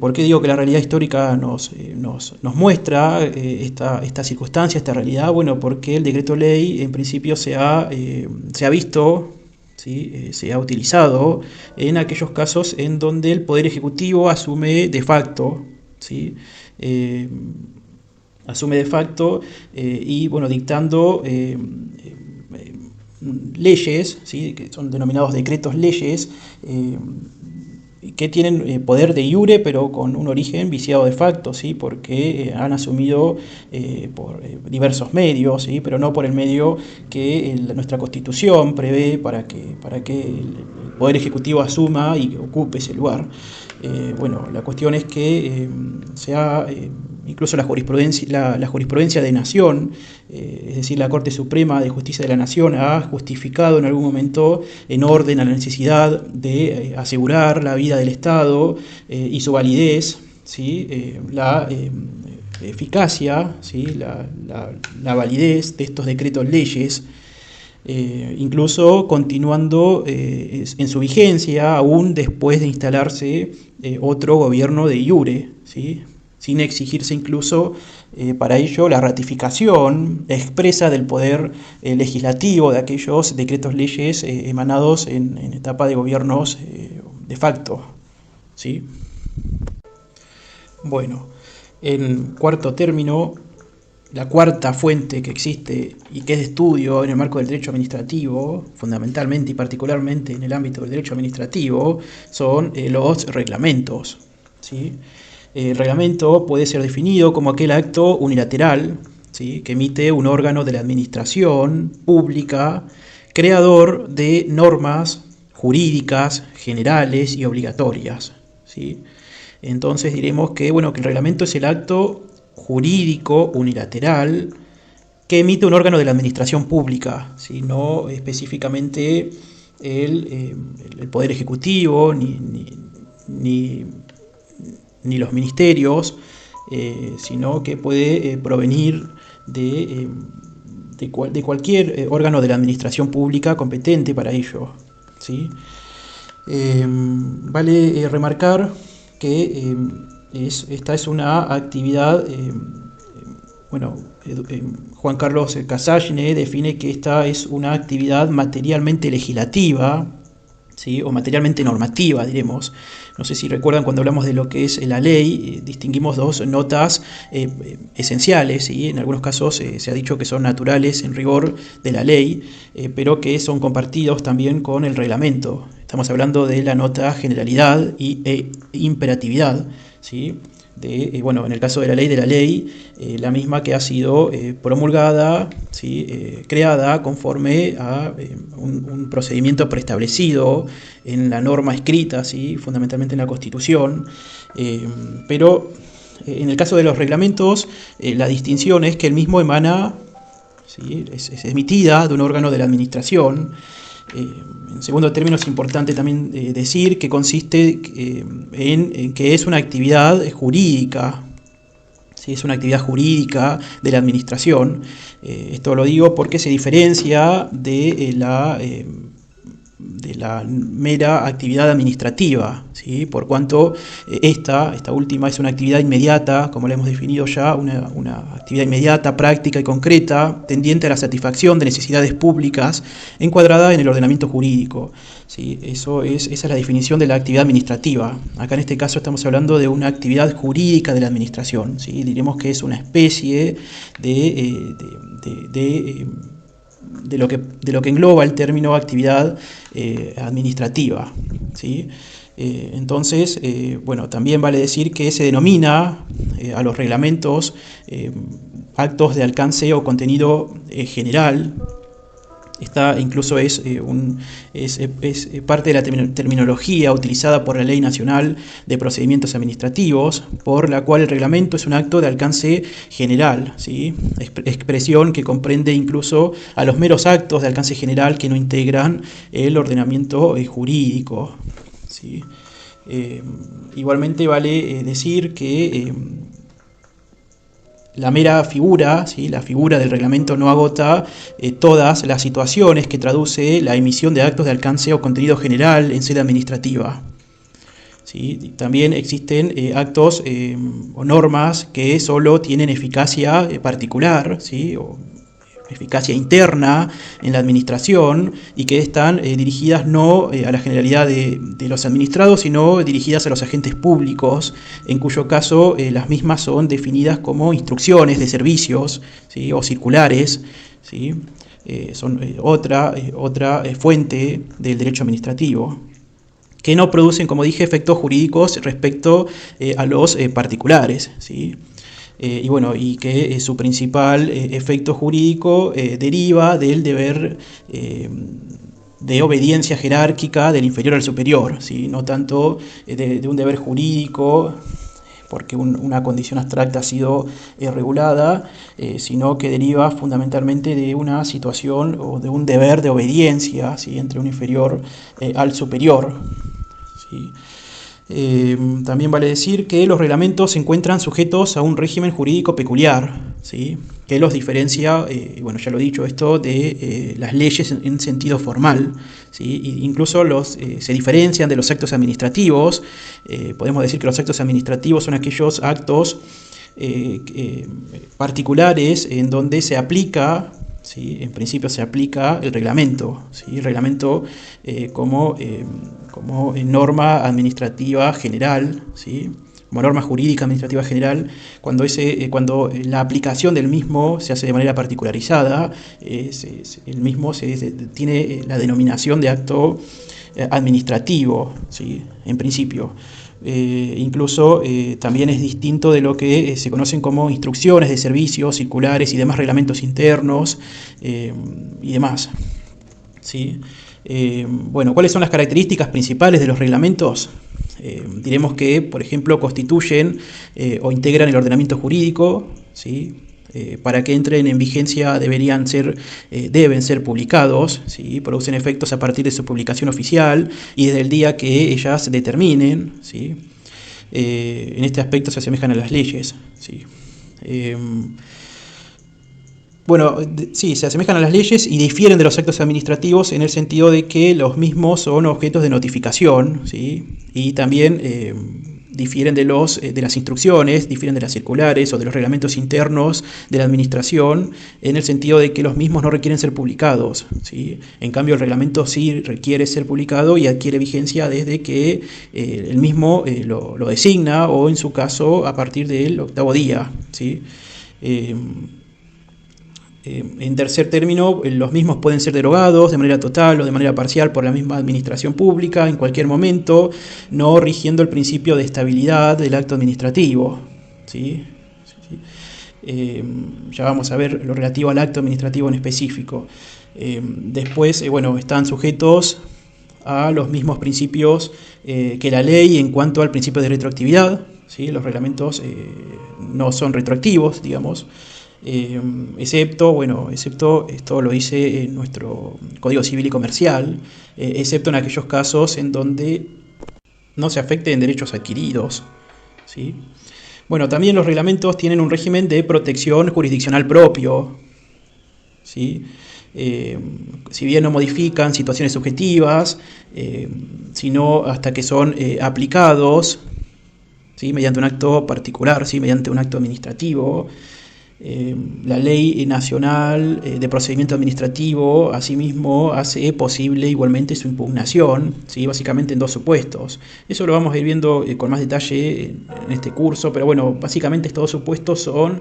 ¿Por qué digo que la realidad histórica nos muestra esta circunstancia, esta realidad? Bueno, porque el decreto ley en principio se ha visto, ¿sí? Se ha utilizado en aquellos casos en donde el Poder Ejecutivo asume de facto, ¿sí? Asume de facto y, bueno, dictando leyes, ¿sí? Que son denominados decretos leyes, que tienen poder de iure, pero con un origen viciado de facto, ¿sí? Porque han asumido por diversos medios, ¿sí? Pero no por el medio que nuestra Constitución prevé para que el Poder Ejecutivo asuma y ocupe ese lugar. La cuestión es que incluso la jurisprudencia de Nación, es decir, la Corte Suprema de Justicia de la Nación, ha justificado en algún momento en orden a la necesidad de asegurar la vida del Estado y su validez, ¿sí? La eficacia, ¿sí? La validez de estos decretos leyes, incluso continuando en su vigencia aún después de instalarse otro gobierno de iure, ¿sí? Sin exigirse incluso para ello la ratificación expresa del poder legislativo de aquellos decretos leyes emanados en etapa de gobiernos de facto, ¿sí? Bueno, en cuarto término, la cuarta fuente que existe y que es de estudio en el marco del derecho administrativo, fundamentalmente y particularmente en el ámbito del derecho administrativo, son los reglamentos, ¿sí? El reglamento puede ser definido como aquel acto unilateral, ¿sí? Que emite un órgano de la administración pública, creador de normas jurídicas, generales y obligatorias, ¿sí? Entonces diremos que, que el reglamento es el acto jurídico unilateral que emite un órgano de la administración pública, ¿sí? No específicamente el Poder Ejecutivo ni los ministerios, sino que puede provenir de cualquier órgano de la administración pública competente para ello, ¿sí? Vale remarcar que esta es una actividad, Juan Carlos Cassagne define que esta es una actividad materialmente legislativa, ¿sí? O materialmente normativa, diremos. No sé si recuerdan cuando hablamos de lo que es la ley, distinguimos dos notas esenciales, ¿sí? En algunos casos se ha dicho que son naturales en rigor de la ley, pero que son compartidos también con el reglamento. Estamos hablando de la nota generalidad e imperatividad, ¿sí? bueno, en el caso de la ley, la misma que ha sido promulgada, ¿sí? Creada conforme a un procedimiento preestablecido en la norma escrita, ¿sí? Fundamentalmente en la Constitución, pero en el caso de los reglamentos, la distinción es que el mismo emana, ¿sí? Es emitida de un órgano de la administración. En segundo término, es importante también decir que consiste en que es una actividad jurídica, ¿sí? Es una actividad jurídica de la administración. Esto lo digo porque se diferencia de la mera actividad administrativa, ¿sí? Por cuanto esta última es una actividad inmediata, como la hemos definido ya, una actividad inmediata, práctica y concreta, tendiente a la satisfacción de necesidades públicas, encuadrada en el ordenamiento jurídico, ¿sí? Esa es la definición de la actividad administrativa. Acá en este caso estamos hablando de una actividad jurídica de la administración, ¿sí? Diremos que es una especie de lo que engloba el término actividad administrativa, ¿sí? Entonces, bueno, también vale decir que se denomina a los reglamentos actos de alcance o contenido general. Esta incluso es parte de la terminología utilizada por la Ley Nacional de Procedimientos Administrativos, por la cual el reglamento es un acto de alcance general, ¿sí? Expresión que comprende incluso a los meros actos de alcance general que no integran el ordenamiento jurídico, ¿sí? Igualmente vale decir que la mera figura, ¿sí? La figura del reglamento no agota todas las situaciones que traduce la emisión de actos de alcance o contenido general en sede administrativa, ¿sí? También existen actos o normas que solo tienen eficacia particular, ¿sí? O eficacia interna en la administración y que están dirigidas no a la generalidad de los administrados, sino dirigidas a los agentes públicos, en cuyo caso las mismas son definidas como instrucciones de servicios, ¿sí? O circulares, ¿sí? Son otra fuente del derecho administrativo, que no producen, como dije, efectos jurídicos respecto a los particulares, ¿sí? Y bueno, y que su principal efecto jurídico deriva del deber de obediencia jerárquica del inferior al superior, ¿sí? No tanto de un deber jurídico, porque una condición abstracta ha sido regulada, sino que deriva fundamentalmente de una situación o de un deber de obediencia, ¿sí? Entre un inferior al superior, ¿sí? También vale decir que los reglamentos se encuentran sujetos a un régimen jurídico peculiar, ¿sí? Que los diferencia, bueno, ya lo he dicho esto, de las leyes en sentido formal, ¿sí? Incluso se diferencian de los actos administrativos. Podemos decir que los actos administrativos son aquellos actos particulares en donde se aplica, ¿sí? En principio se aplica el reglamento, ¿sí? El reglamento como norma administrativa general, ¿sí? Como norma jurídica administrativa general, cuando la aplicación del mismo se hace de manera particularizada, el mismo tiene la denominación de acto administrativo, ¿sí? En principio. Incluso también es distinto de lo que se conocen como instrucciones de servicios, circulares y demás reglamentos internos y demás, ¿sí? Bueno, ¿cuáles son las características principales de los reglamentos? Diremos que, por ejemplo, constituyen o integran el ordenamiento jurídico, ¿sí? Para que entren en vigencia deben ser publicados, ¿sí? Producen efectos a partir de su publicación oficial y desde el día que ellas determinen, ¿sí? En este aspecto se asemejan a las leyes, ¿sí? Bueno, sí, se asemejan a las leyes y difieren de los actos administrativos en el sentido de que los mismos son objetos de notificación, ¿sí? Y también difieren de las instrucciones, difieren de las circulares o de los reglamentos internos de la administración en el sentido de que los mismos no requieren ser publicados, ¿sí? En cambio, el reglamento sí requiere ser publicado y adquiere vigencia desde que el mismo lo designa o, en su caso, a partir del 8º día, ¿sí? En tercer término, los mismos pueden ser derogados de manera total o de manera parcial por la misma administración pública en cualquier momento, no rigiendo el principio de estabilidad del acto administrativo. ¿Sí? Sí. Ya vamos a ver lo relativo al acto administrativo en específico. Después, bueno, están sujetos a los mismos principios que la ley en cuanto al principio de retroactividad. ¿Sí? Los reglamentos no son retroactivos, digamos. Excepto, esto lo dice en nuestro Código Civil y Comercial, excepto en aquellos casos en donde no se afecten derechos adquiridos. ¿Sí? Bueno, también los reglamentos tienen un régimen de protección jurisdiccional propio. ¿Sí? Si bien no modifican situaciones subjetivas, sino hasta que son aplicados, ¿sí? Mediante un acto particular, ¿sí? Mediante un acto administrativo. La ley nacional de procedimiento administrativo asimismo hace posible igualmente su impugnación, ¿sí? Básicamente en dos supuestos. Eso lo vamos a ir viendo con más detalle en este curso, pero bueno, básicamente estos dos supuestos son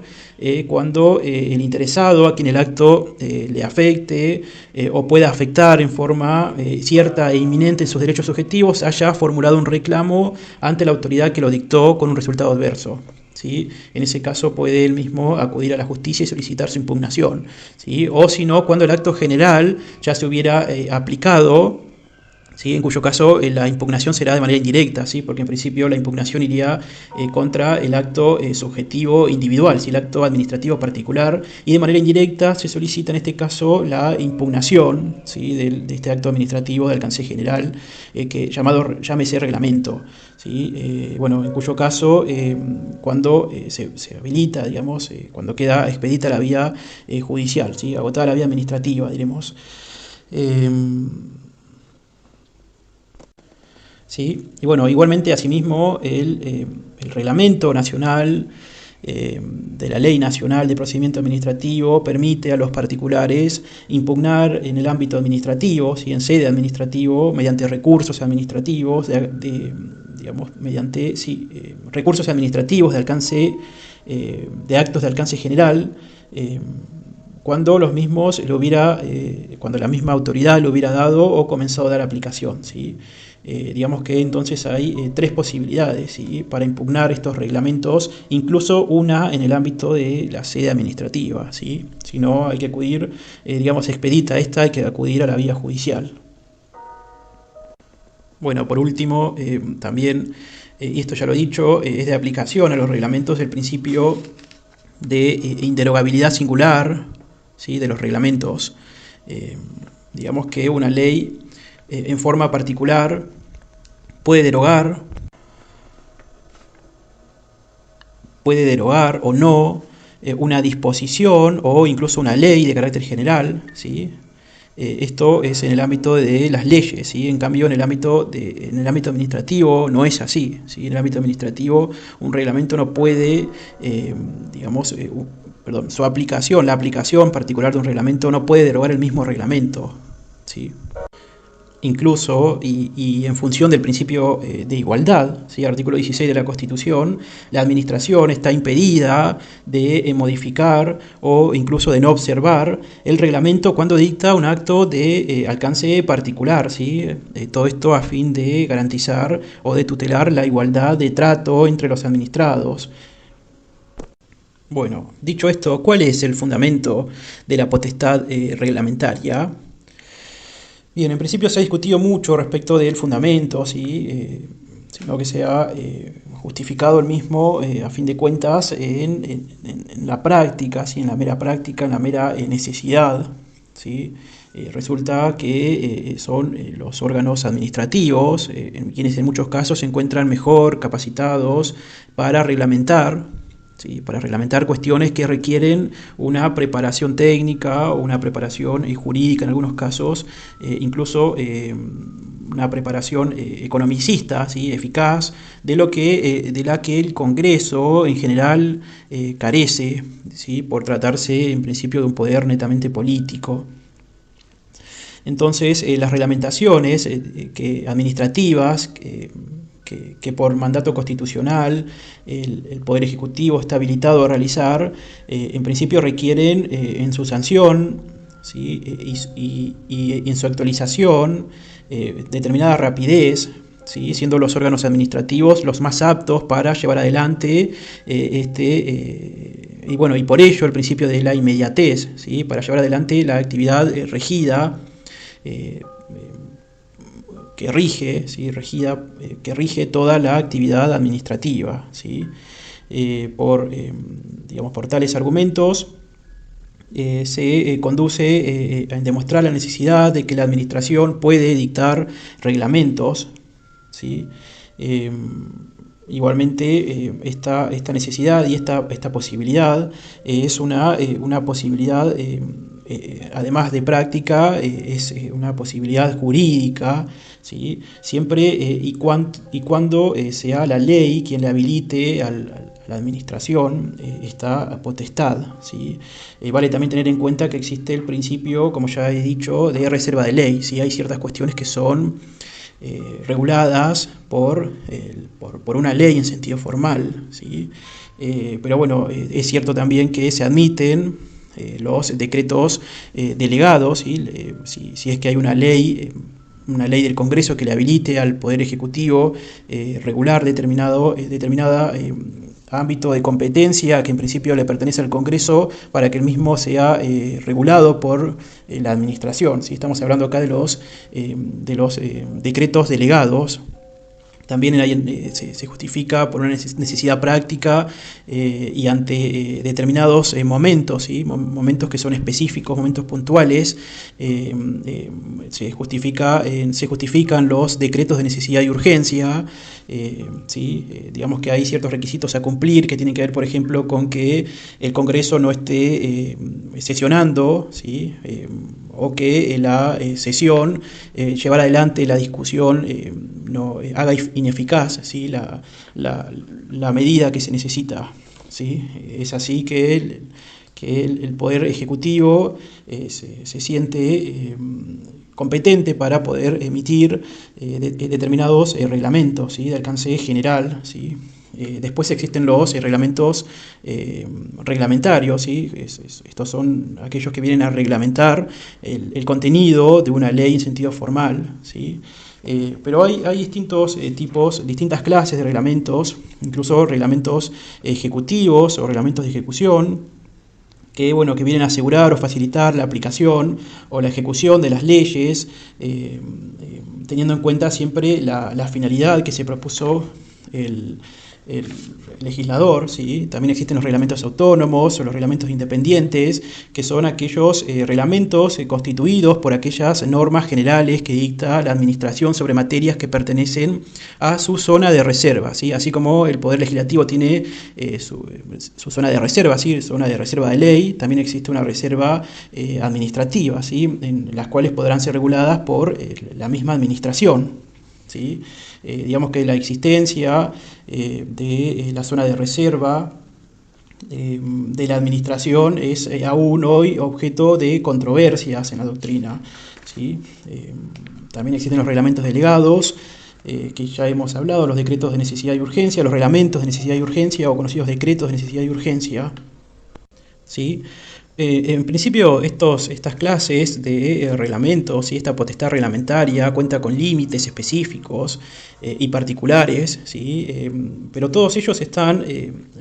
cuando el interesado a quien el acto le afecte o pueda afectar en forma cierta e inminente en sus derechos subjetivos haya formulado un reclamo ante la autoridad que lo dictó con un resultado adverso. ¿Sí? En ese caso puede él mismo acudir a la justicia y solicitar su impugnación, ¿sí? O si no, cuando el acto general ya se hubiera aplicado, ¿sí? En cuyo caso la impugnación será de manera indirecta, ¿sí? Porque en principio la impugnación iría contra el acto subjetivo individual, ¿sí? El acto administrativo particular, y de manera indirecta se solicita en este caso la impugnación, ¿sí? de este acto administrativo de alcance general, llámese reglamento. ¿Sí? Bueno, en cuyo caso, cuando se habilita, digamos, cuando queda expedita la vía judicial, ¿sí? Agotada la vía administrativa, diremos. ¿Sí? Y bueno, igualmente, asimismo, el Reglamento Nacional de la Ley Nacional de Procedimiento Administrativo permite a los particulares impugnar en el ámbito administrativo, ¿sí? En sede administrativo, mediante recursos administrativos, mediante recursos administrativos de alcance, de actos de alcance general, cuando los mismos cuando la misma autoridad lo hubiera dado o comenzado a dar aplicación, ¿sí? Digamos que entonces hay tres posibilidades, ¿sí? Para impugnar estos reglamentos, incluso una en el ámbito de la sede administrativa, ¿sí? Si no, hay que acudir, expedita esta, hay que acudir a la vía judicial. Bueno, por último, también, y esto ya lo he dicho, es de aplicación a los reglamentos el principio de inderogabilidad singular, ¿sí? De los reglamentos. Digamos que una ley en forma particular puede derogar o no una disposición o incluso una ley de carácter general, ¿sí? Esto es en el ámbito de las leyes, ¿sí? En cambio, en el ámbito administrativo no es así, ¿sí? En el ámbito administrativo un reglamento no puede, la aplicación particular de un reglamento no puede derogar el mismo reglamento, ¿sí? Incluso, y en función del principio de igualdad, ¿sí? Artículo 16 de la Constitución, la administración está impedida de modificar o incluso de no observar el reglamento cuando dicta un acto de alcance particular, ¿sí? Todo esto a fin de garantizar o de tutelar la igualdad de trato entre los administrados. Bueno, dicho esto, ¿cuál es el fundamento de la potestad reglamentaria? Bien, en principio se ha discutido mucho respecto del fundamento, ¿sí? Sino que se ha justificado el mismo, a fin de cuentas, en la práctica, ¿sí? En la mera práctica, en la mera necesidad, ¿sí? Resulta que son los órganos administrativos quienes en muchos casos se encuentran mejor capacitados para reglamentar, ¿sí? Para reglamentar cuestiones que requieren una preparación técnica o una preparación jurídica en algunos casos, incluso una preparación economicista, ¿sí? Eficaz, de la que el Congreso en general carece, ¿sí? Por tratarse en principio de un poder netamente político. Entonces, las reglamentaciones administrativas que por mandato constitucional el Poder Ejecutivo está habilitado a realizar, en principio requieren en su sanción, ¿sí? Y en su actualización determinada rapidez, ¿sí? Siendo los órganos administrativos los más aptos para llevar adelante y bueno, y por ello el principio de la inmediatez, ¿sí? Para llevar adelante la actividad regida, que rige, ¿sí? Que rige toda la actividad administrativa, ¿sí? Digamos, por tales argumentos se conduce a demostrar la necesidad de que la administración puede dictar reglamentos, ¿sí? Igualmente, esta necesidad y esta posibilidad es una posibilidad, además de práctica, es una posibilidad jurídica, ¿sí? Siempre y cuando sea la ley quien le habilite a la administración esta potestad, ¿sí? Vale también tener en cuenta que existe el principio, como ya he dicho, de reserva de ley, ¿sí? Hay ciertas cuestiones que son reguladas por una ley en sentido formal, ¿sí? Pero bueno, es cierto también que se admiten los decretos delegados, ¿sí? Si es que hay una ley del Congreso que le habilite al Poder Ejecutivo regular determinada ámbito de competencia que en principio le pertenece al Congreso para que el mismo sea regulado por la administración, ¿sí? Estamos hablando acá de los decretos delegados. También se justifica por una necesidad práctica y ante determinados momentos, ¿sí? Momentos que son específicos, momentos puntuales, se justifican los decretos de necesidad y urgencia, ¿sí? Digamos que hay ciertos requisitos a cumplir que tienen que ver, por ejemplo, con que el Congreso no esté sesionando, ¿sí? O que la sesión, llevar adelante la discusión, no haga ineficaz, ¿sí? la medida que se necesita, ¿sí? Es así que el Poder Ejecutivo se siente competente para poder emitir determinados reglamentos, ¿sí? De alcance general, ¿sí? Después existen los reglamentos reglamentarios, ¿sí? Estos son aquellos que vienen a reglamentar el contenido de una ley en sentido formal, ¿sí? Pero hay distintos distintas clases de reglamentos, incluso reglamentos ejecutivos o reglamentos de ejecución, que vienen a asegurar o facilitar la aplicación o la ejecución de las leyes, teniendo en cuenta siempre la finalidad que se propuso el legislador, ¿sí? También existen los reglamentos autónomos o los reglamentos independientes, que son aquellos reglamentos constituidos por aquellas normas generales que dicta la administración sobre materias que pertenecen a su zona de reserva, ¿sí? Así como el Poder Legislativo tiene su zona de reserva, ¿sí? Zona de reserva de ley, también existe una reserva administrativa, ¿sí? En las cuales podrán ser reguladas por la misma administración, ¿sí? Digamos que la existencia de la zona de reserva de la administración es aún hoy objeto de controversias en la doctrina, ¿sí? También existen los reglamentos delegados, que ya hemos hablado, los decretos de necesidad y urgencia, los reglamentos de necesidad y urgencia o conocidos decretos de necesidad y urgencia, ¿sí? En principio, estas clases de reglamentos y esta potestad reglamentaria cuenta con límites específicos y particulares, ¿sí? Pero todos ellos están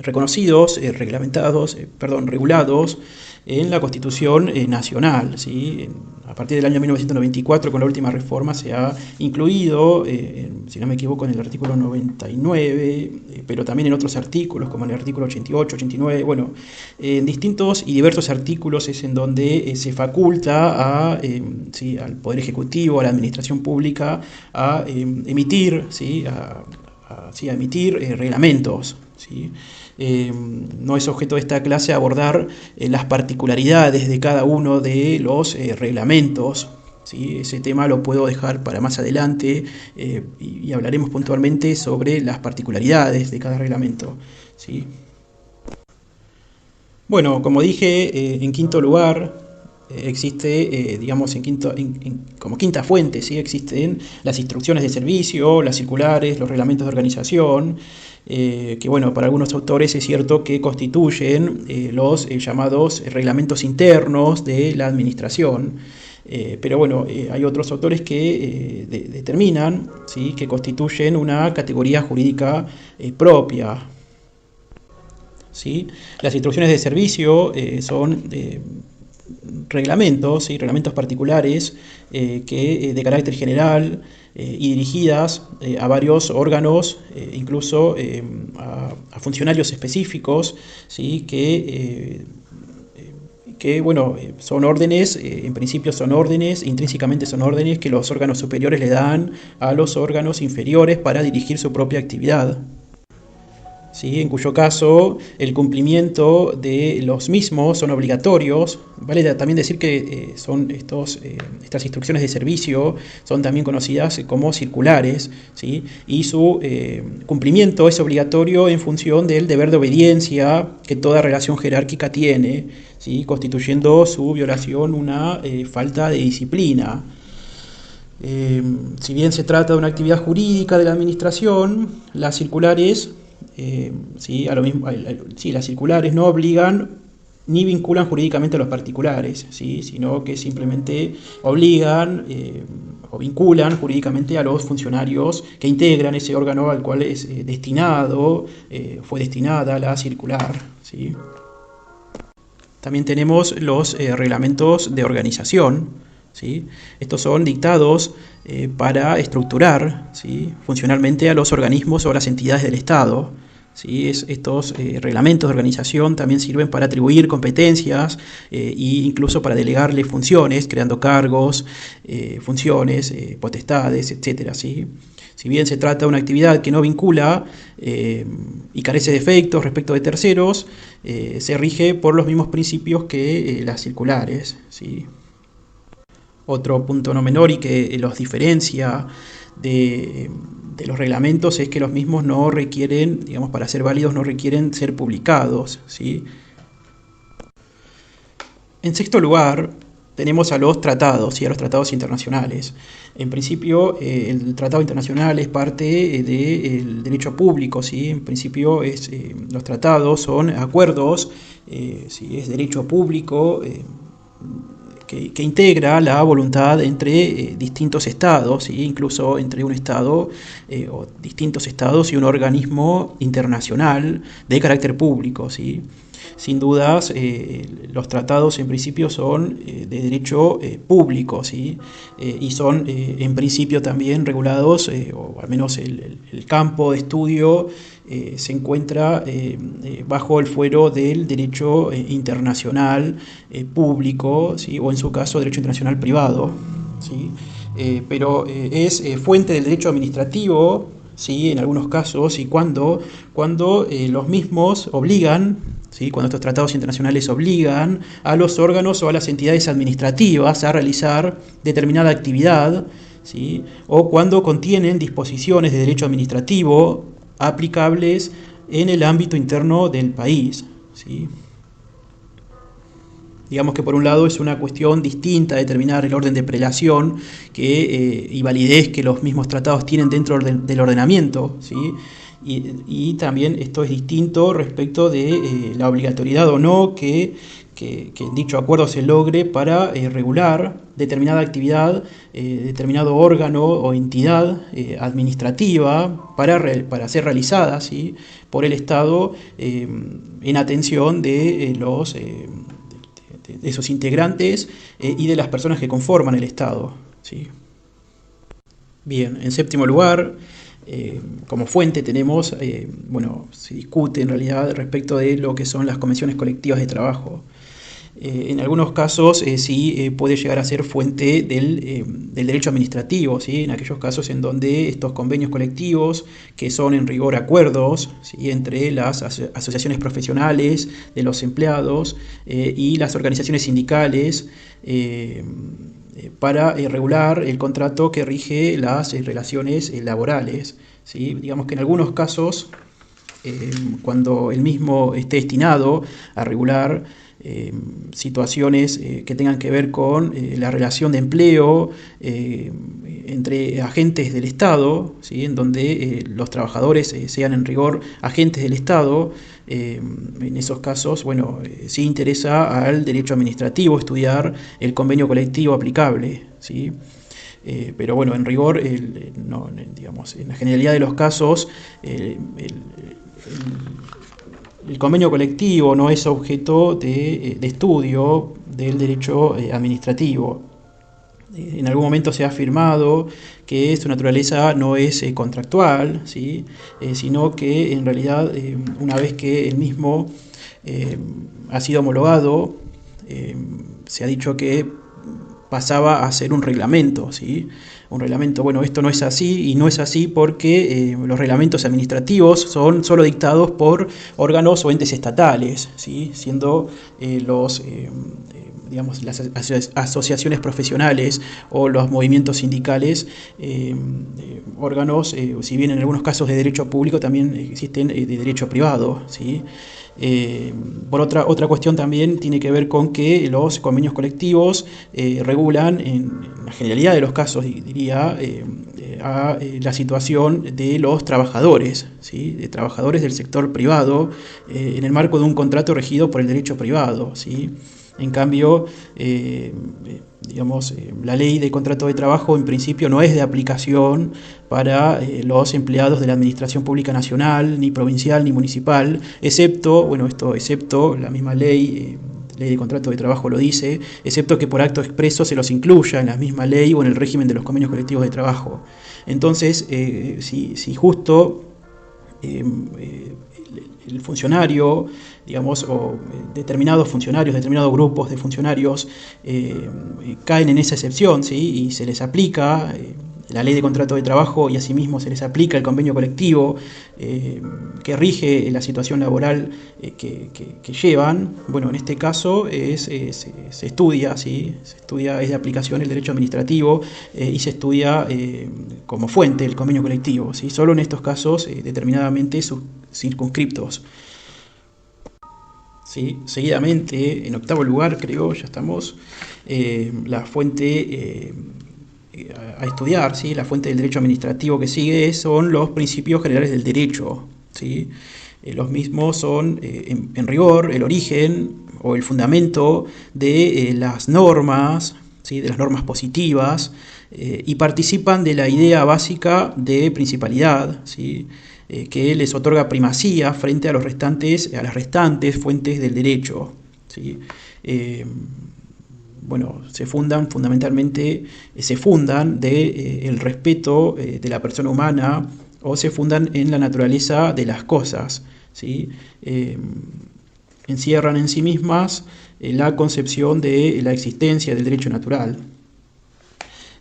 reconocidos, regulados en la Constitución Nacional, ¿sí? A partir del año 1994, con la última reforma, se ha incluido, si no me equivoco, en el artículo 99, pero también en otros artículos, como en el artículo 88, 89, en distintos y diversos artículos es en donde se faculta ¿sí? al Poder Ejecutivo, a la Administración Pública, a emitir, ¿sí? a emitir reglamentos, ¿sí? No es objeto de esta clase abordar las particularidades de cada uno de los reglamentos, ¿sí? Ese tema lo puedo dejar para más adelante y hablaremos puntualmente sobre las particularidades de cada reglamento, ¿sí? Bueno, como dije, en quinto lugar, existe, digamos, como quinta fuente, ¿sí? Existen las instrucciones de servicio, las circulares, los reglamentos de organización, que bueno, para algunos autores es cierto que constituyen los llamados reglamentos internos de la administración. Pero bueno, hay otros autores que determinan, ¿sí?, que constituyen una categoría jurídica propia. ¿Sí? Las instrucciones de servicio son reglamentos, ¿sí?, reglamentos particulares de carácter general y dirigidas a varios órganos, incluso a funcionarios específicos, ¿sí?, que bueno, son órdenes, en principio son órdenes, intrínsecamente son órdenes que los órganos superiores le dan a los órganos inferiores para dirigir su propia actividad. ¿Sí? En cuyo caso el cumplimiento de los mismos son obligatorios. Vale también decir que estas instrucciones de servicio son también conocidas como circulares, ¿sí? Y su cumplimiento es obligatorio en función del deber de obediencia que toda relación jerárquica tiene, ¿sí?, constituyendo su violación una falta de disciplina. Si bien se trata de una actividad jurídica de la administración, las circulares las circulares no obligan ni vinculan jurídicamente a los particulares, ¿sí?, sino que simplemente obligan o vinculan jurídicamente a los funcionarios que integran ese órgano al cual es fue destinada la circular, ¿sí? También tenemos los reglamentos de organización, ¿sí? Estos son dictados para estructurar, ¿sí?, funcionalmente a los organismos o a las entidades del Estado, ¿sí? Estos reglamentos de organización también sirven para atribuir competencias e incluso para delegarle funciones, creando cargos, funciones, potestades, etc., ¿sí? Si bien se trata de una actividad que no vincula y carece de efectos respecto de terceros, se rige por los mismos principios que las circulares, ¿sí? Otro punto no menor y que los diferencia de los reglamentos es que los mismos no requieren, digamos, para ser válidos no requieren ser publicados, ¿sí? En sexto lugar, tenemos a los tratados y a los tratados internacionales. En principio, el tratado internacional es parte del derecho público, ¿sí? En principio, los tratados son acuerdos, ¿sí?, es derecho público, que integra la voluntad entre distintos estados, ¿sí?, incluso entre un estado o distintos estados y un organismo internacional de carácter público, ¿sí? Sin dudas, los tratados en principio son de derecho público, ¿sí? Y son en principio también regulados, o al menos el campo de estudio se encuentra bajo el fuero del derecho internacional público, ¿sí?, o en su caso derecho internacional privado, ¿sí? Pero es fuente del derecho administrativo, ¿sí?, en algunos casos, y cuando los mismos obligan, ¿sí?, cuando estos tratados internacionales obligan a los órganos o a las entidades administrativas a realizar determinada actividad, ¿sí?, o cuando contienen disposiciones de derecho administrativo aplicables en el ámbito interno del país, ¿sí? Digamos que por un lado es una cuestión distinta determinar el orden de prelación y validez que los mismos tratados tienen dentro del ordenamiento, ¿sí? Y también esto es distinto respecto de la obligatoriedad o no que dicho acuerdo se logre para regular determinada actividad, determinado órgano o entidad administrativa para ser realizada, ¿sí?, por el Estado en atención de sus integrantes y de las personas que conforman el Estado, ¿sí? Bien, en séptimo lugar, como fuente tenemos, se discute en realidad respecto de lo que son las convenciones colectivas de trabajo. En algunos casos sí puede llegar a ser fuente del derecho administrativo, ¿sí?, en aquellos casos en donde estos convenios colectivos, que son en rigor acuerdos, ¿sí?, entre las asociaciones profesionales de los empleados y las organizaciones sindicales, para regular el contrato que rige las relaciones laborales, ¿sí? Digamos que en algunos casos, cuando el mismo esté destinado a regular situaciones que tengan que ver con la relación de empleo entre agentes del Estado, ¿sí? En donde los trabajadores sean en rigor agentes del Estado. En esos casos, bueno, sí interesa al derecho administrativo estudiar el convenio colectivo aplicable, ¿sí? Pero bueno, en rigor, no, digamos, en la generalidad de los casos, el convenio colectivo no es objeto de estudio del derecho administrativo. En algún momento se ha afirmado que su naturaleza no es contractual, ¿sí? Sino que en realidad una vez que el mismo ha sido homologado, se ha dicho que pasaba a ser un reglamento, ¿sí? Un reglamento. Bueno, esto no es así, y no es así porque los reglamentos administrativos son solo dictados por órganos o entes estatales, ¿sí? Siendo digamos, las asociaciones profesionales o los movimientos sindicales órganos, si bien en algunos casos de derecho público, también existen de derecho privado, ¿sí? Por otra cuestión también tiene que ver con que los convenios colectivos regulan en la generalidad de los casos, diría, a la situación de los trabajadores, ¿sí? De trabajadores del sector privado en el marco de un contrato regido por el derecho privado, ¿sí? En cambio, digamos, la ley de contrato de trabajo en principio no es de aplicación para los empleados de la Administración Pública Nacional, ni provincial, ni municipal, excepto, bueno, excepto la misma ley de contrato de trabajo lo dice, excepto que por acto expreso se los incluya en la misma ley o en el régimen de los convenios colectivos de trabajo. Entonces, si justo el funcionario, digamos, o determinados funcionarios, determinados grupos de funcionarios caen en esa excepción, ¿sí? Y se les aplica la ley de contrato de trabajo y asimismo se les aplica el convenio colectivo que rige la situación laboral que llevan. Bueno, en este caso se estudia, ¿sí? Se estudia, es de aplicación el derecho administrativo y se estudia como fuente el convenio colectivo, ¿sí? Solo en estos casos determinadamente circunscriptos. ¿Sí? Seguidamente, en octavo lugar, creo, ya estamos, la fuente a estudiar, ¿sí? La fuente del derecho administrativo que sigue son los principios generales del derecho, ¿sí? Los mismos son, en rigor, el origen o el fundamento de las normas, ¿sí? De las normas positivas, y participan de la idea básica de principalidad, ¿sí? Que les otorga primacía frente a las restantes fuentes del derecho, ¿sí? Bueno, se fundan el respeto de la persona humana, o se fundan en la naturaleza de las cosas, ¿sí? Encierran en sí mismas la concepción de la existencia del derecho natural.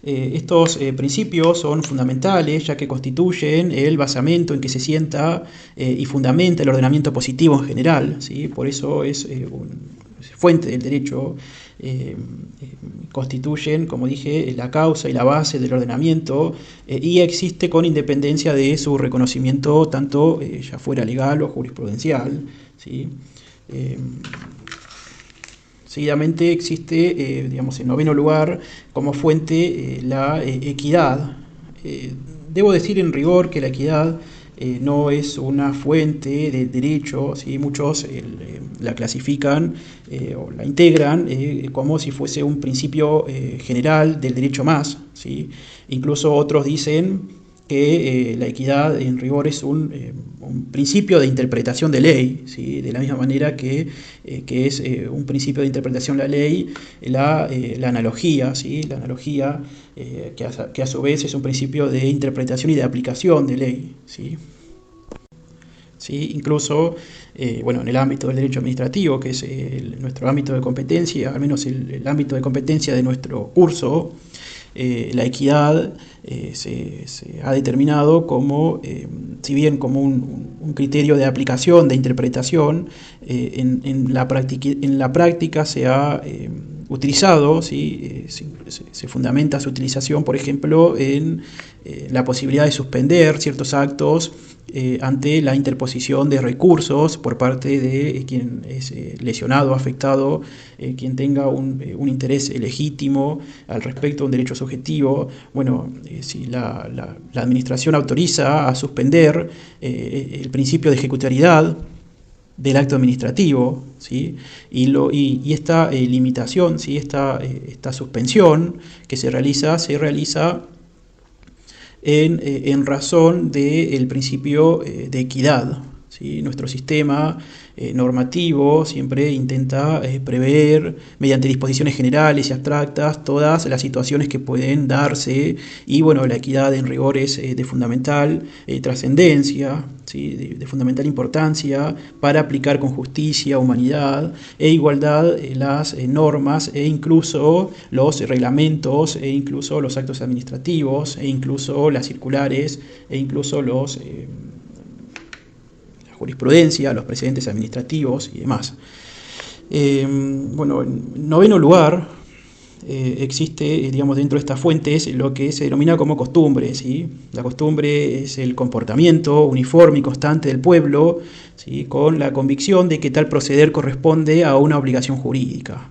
Estos principios son fundamentales, ya que constituyen el basamento en que se sienta y fundamenta el ordenamiento positivo en general, ¿sí? Por eso es fuente del derecho, constituyen, como dije, la causa y la base del ordenamiento, y existe con independencia de su reconocimiento, tanto ya fuera legal o jurisprudencial, ¿sí? Seguidamente existe, digamos, en noveno lugar, como fuente la equidad. Debo decir en rigor que la equidad no es una fuente de derecho, ¿sí? Muchos la clasifican o la integran como si fuese un principio general del derecho más, ¿sí? Incluso otros dicen que la equidad en rigor es un principio de interpretación de ley, ¿sí? De la misma manera que es un principio de interpretación de la ley la analogía, ¿sí? La analogía que a su vez es un principio de interpretación y de aplicación de ley, ¿sí? ¿Sí? Incluso, bueno, en el ámbito del derecho administrativo, que es nuestro ámbito de competencia, al menos el ámbito de competencia de nuestro curso, la equidad se ha determinado como, si bien como un criterio de aplicación, de interpretación, en la práctica se ha utilizado, ¿sí? Se fundamenta su utilización, por ejemplo, en la posibilidad de suspender ciertos actos ante la interposición de recursos por parte de quien es lesionado, afectado, quien tenga un interés legítimo al respecto, un derecho subjetivo. Bueno, si la administración autoriza a suspender el principio de ejecutariedad del acto administrativo, ¿sí? Y esta limitación, ¿sí? esta suspensión que se realiza en razón del principio de equidad, ¿sí? Nuestro sistema normativo siempre intenta prever mediante disposiciones generales y abstractas todas las situaciones que pueden darse, y bueno, la equidad en rigor es de fundamental trascendencia, ¿sí? de fundamental importancia para aplicar con justicia, humanidad e igualdad las normas e incluso los reglamentos e incluso los actos administrativos e incluso las circulares e incluso la jurisprudencia, los precedentes administrativos y demás. Bueno, en noveno lugar, existe, digamos, dentro de estas fuentes lo que se denomina como costumbre, ¿sí? La costumbre es el comportamiento uniforme y constante del pueblo, ¿sí? Con la convicción de que tal proceder corresponde a una obligación jurídica.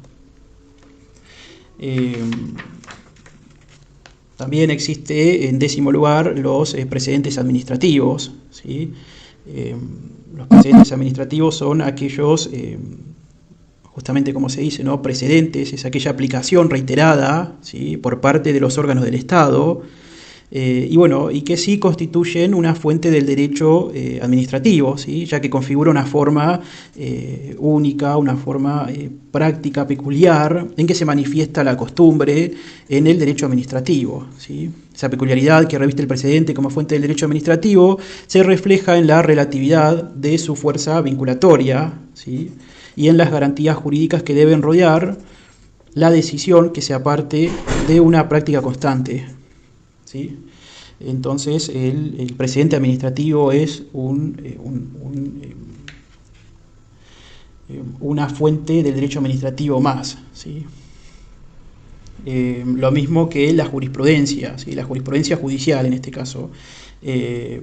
También existe, en décimo lugar, los precedentes administrativos, ¿sí? Los precedentes administrativos son aquellos, justamente como se dice, ¿no? Precedentes, es aquella aplicación reiterada, ¿sí? Por parte de los órganos del Estado, y que sí constituyen una fuente del derecho administrativo, ¿sí? Ya que configura una forma única, una forma práctica peculiar en que se manifiesta la costumbre en el derecho administrativo, ¿sí? Esa peculiaridad que reviste el precedente como fuente del derecho administrativo se refleja en la relatividad de su fuerza vinculatoria, ¿sí? Y en las garantías jurídicas que deben rodear la decisión que sea parte de una práctica constante, ¿sí? Entonces el precedente administrativo es una fuente del derecho administrativo más, ¿sí? Lo mismo que la jurisprudencia, ¿sí? La jurisprudencia judicial en este caso, el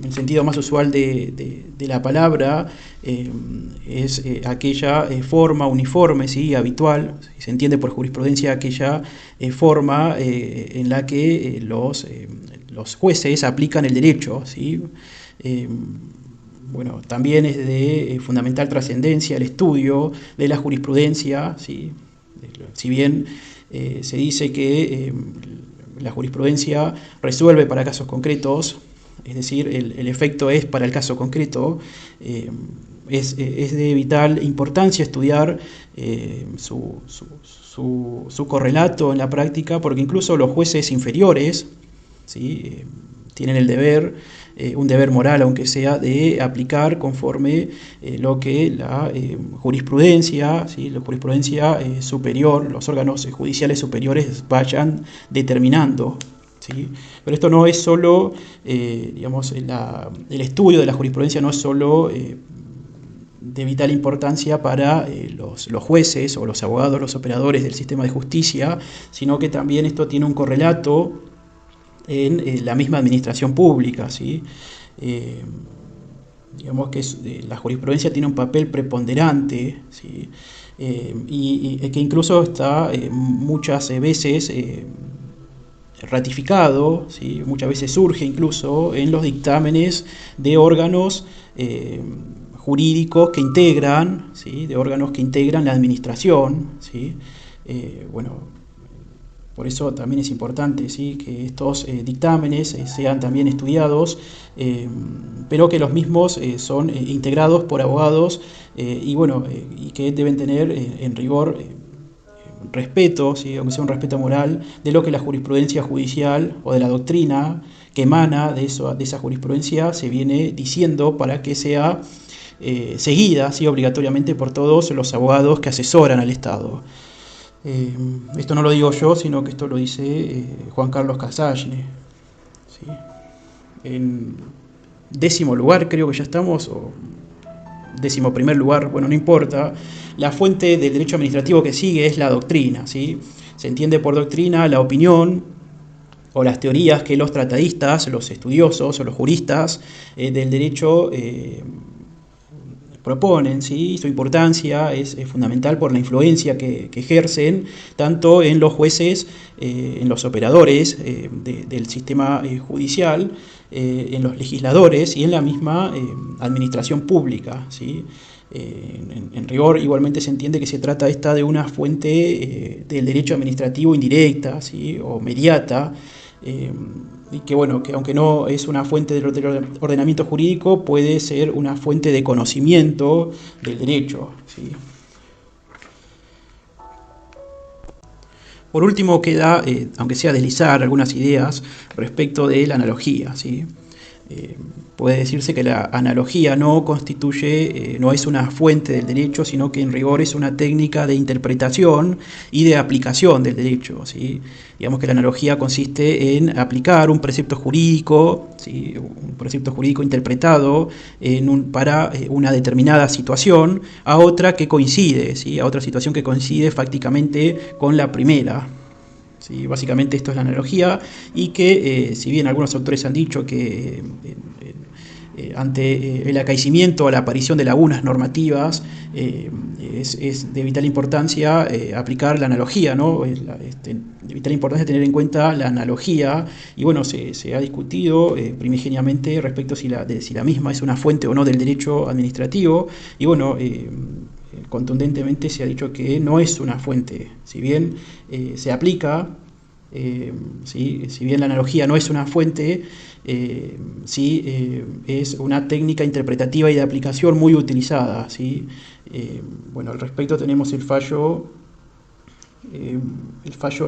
sentido más usual de la palabra, es aquella forma uniforme, ¿sí? Habitual, ¿sí? Se entiende por jurisprudencia aquella forma en la que los jueces aplican el derecho, ¿sí? Bueno, también es de fundamental trascendencia el estudio de la jurisprudencia, ¿sí? Si bien se dice que la jurisprudencia resuelve para casos concretos, es decir, el efecto es para el caso concreto, es de vital importancia estudiar su correlato en la práctica, porque incluso los jueces inferiores, ¿sí? Tienen el deber, un deber moral aunque sea, de aplicar conforme lo que la jurisprudencia, ¿sí? La jurisprudencia superior, los órganos judiciales superiores vayan determinando, ¿sí? Pero esto no es solo, digamos, el estudio de la jurisprudencia no es solo de vital importancia para los jueces o los abogados, los operadores del sistema de justicia, sino que también esto tiene un correlato en la misma administración pública, ¿sí? Digamos que la jurisprudencia tiene un papel preponderante, ¿sí? Y que incluso está muchas veces ratificado, ¿sí? Muchas veces surge incluso en los dictámenes de órganos jurídicos que integran, ¿sí? De órganos que integran la administración, ¿sí? Bueno, por eso también es importante, ¿sí? Que estos dictámenes sean también estudiados, pero que los mismos son integrados por abogados y que deben tener en rigor respeto, ¿sí? Aunque sea un respeto moral, de lo que la jurisprudencia judicial o de la doctrina que emana de esa jurisprudencia se viene diciendo para que sea seguida, ¿sí? Obligatoriamente por todos los abogados que asesoran al Estado. Esto no lo digo yo, sino que esto lo dice Juan Carlos Casagne, ¿sí? En décimo lugar creo que ya estamos, o décimo primer lugar, bueno, no importa. La fuente del derecho administrativo que sigue es la doctrina, ¿sí? Se entiende por doctrina la opinión o las teorías que los tratadistas, los estudiosos o los juristas del derecho proponen, ¿sí? Su importancia es fundamental por la influencia que ejercen tanto en los jueces, en los operadores del sistema judicial, en los legisladores y en la misma administración pública, ¿sí? En rigor igualmente se entiende que se trata de una fuente del derecho administrativo indirecta, ¿sí? O mediata, y que bueno, que aunque no es una fuente del ordenamiento jurídico, puede ser una fuente de conocimiento del derecho, ¿sí? Por último queda, aunque sea deslizar algunas ideas respecto de la analogía, ¿sí? Puede decirse que la analogía no constituye, no es una fuente del derecho, sino que en rigor es una técnica de interpretación y de aplicación del derecho, ¿sí? Digamos que la analogía consiste en aplicar un precepto jurídico, ¿sí? Un precepto jurídico interpretado para una determinada situación a otra que coincide, ¿sí? A otra situación que coincide fácticamente con la primera. Sí, básicamente esto es la analogía y que si bien algunos autores han dicho que ante el acaecimiento o la aparición de lagunas normativas es de vital importancia aplicar la analogía, ¿no? De vital importancia tener en cuenta la analogía y bueno, se ha discutido primigeniamente respecto si la misma es una fuente o no del derecho administrativo y bueno, contundentemente se ha dicho que no es una fuente, si bien se aplica, ¿sí? Si bien la analogía no es una fuente, sí es una técnica interpretativa y de aplicación muy utilizada, ¿sí? Bueno, al respecto tenemos el fallo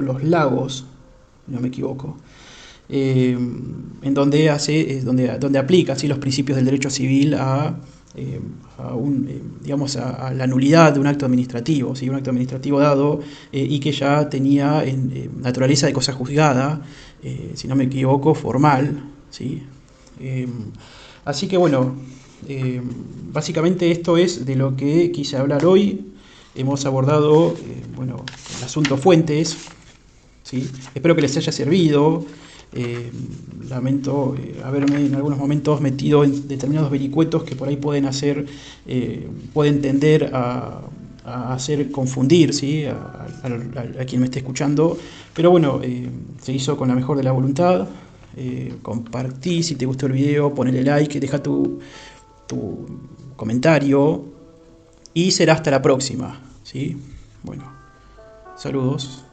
Los Lagos, no me equivoco, en donde donde aplica, ¿sí? Los principios del derecho civil digamos a la nulidad de un acto administrativo, ¿sí? Un acto administrativo dado y que ya tenía naturaleza de cosa juzgada, si no me equivoco, formal, ¿sí? Así que bueno, básicamente esto es de lo que quise hablar hoy. Hemos abordado bueno, el asunto fuentes, ¿sí? Espero que les haya servido. Lamento haberme en algunos momentos metido en determinados vericuetos que por ahí pueden tender a hacer confundir, ¿sí? a quien me esté escuchando, pero bueno, se hizo con la mejor de la voluntad. Compartí si te gustó el video, ponle like, deja tu comentario y será hasta la próxima, ¿sí? Bueno, saludos.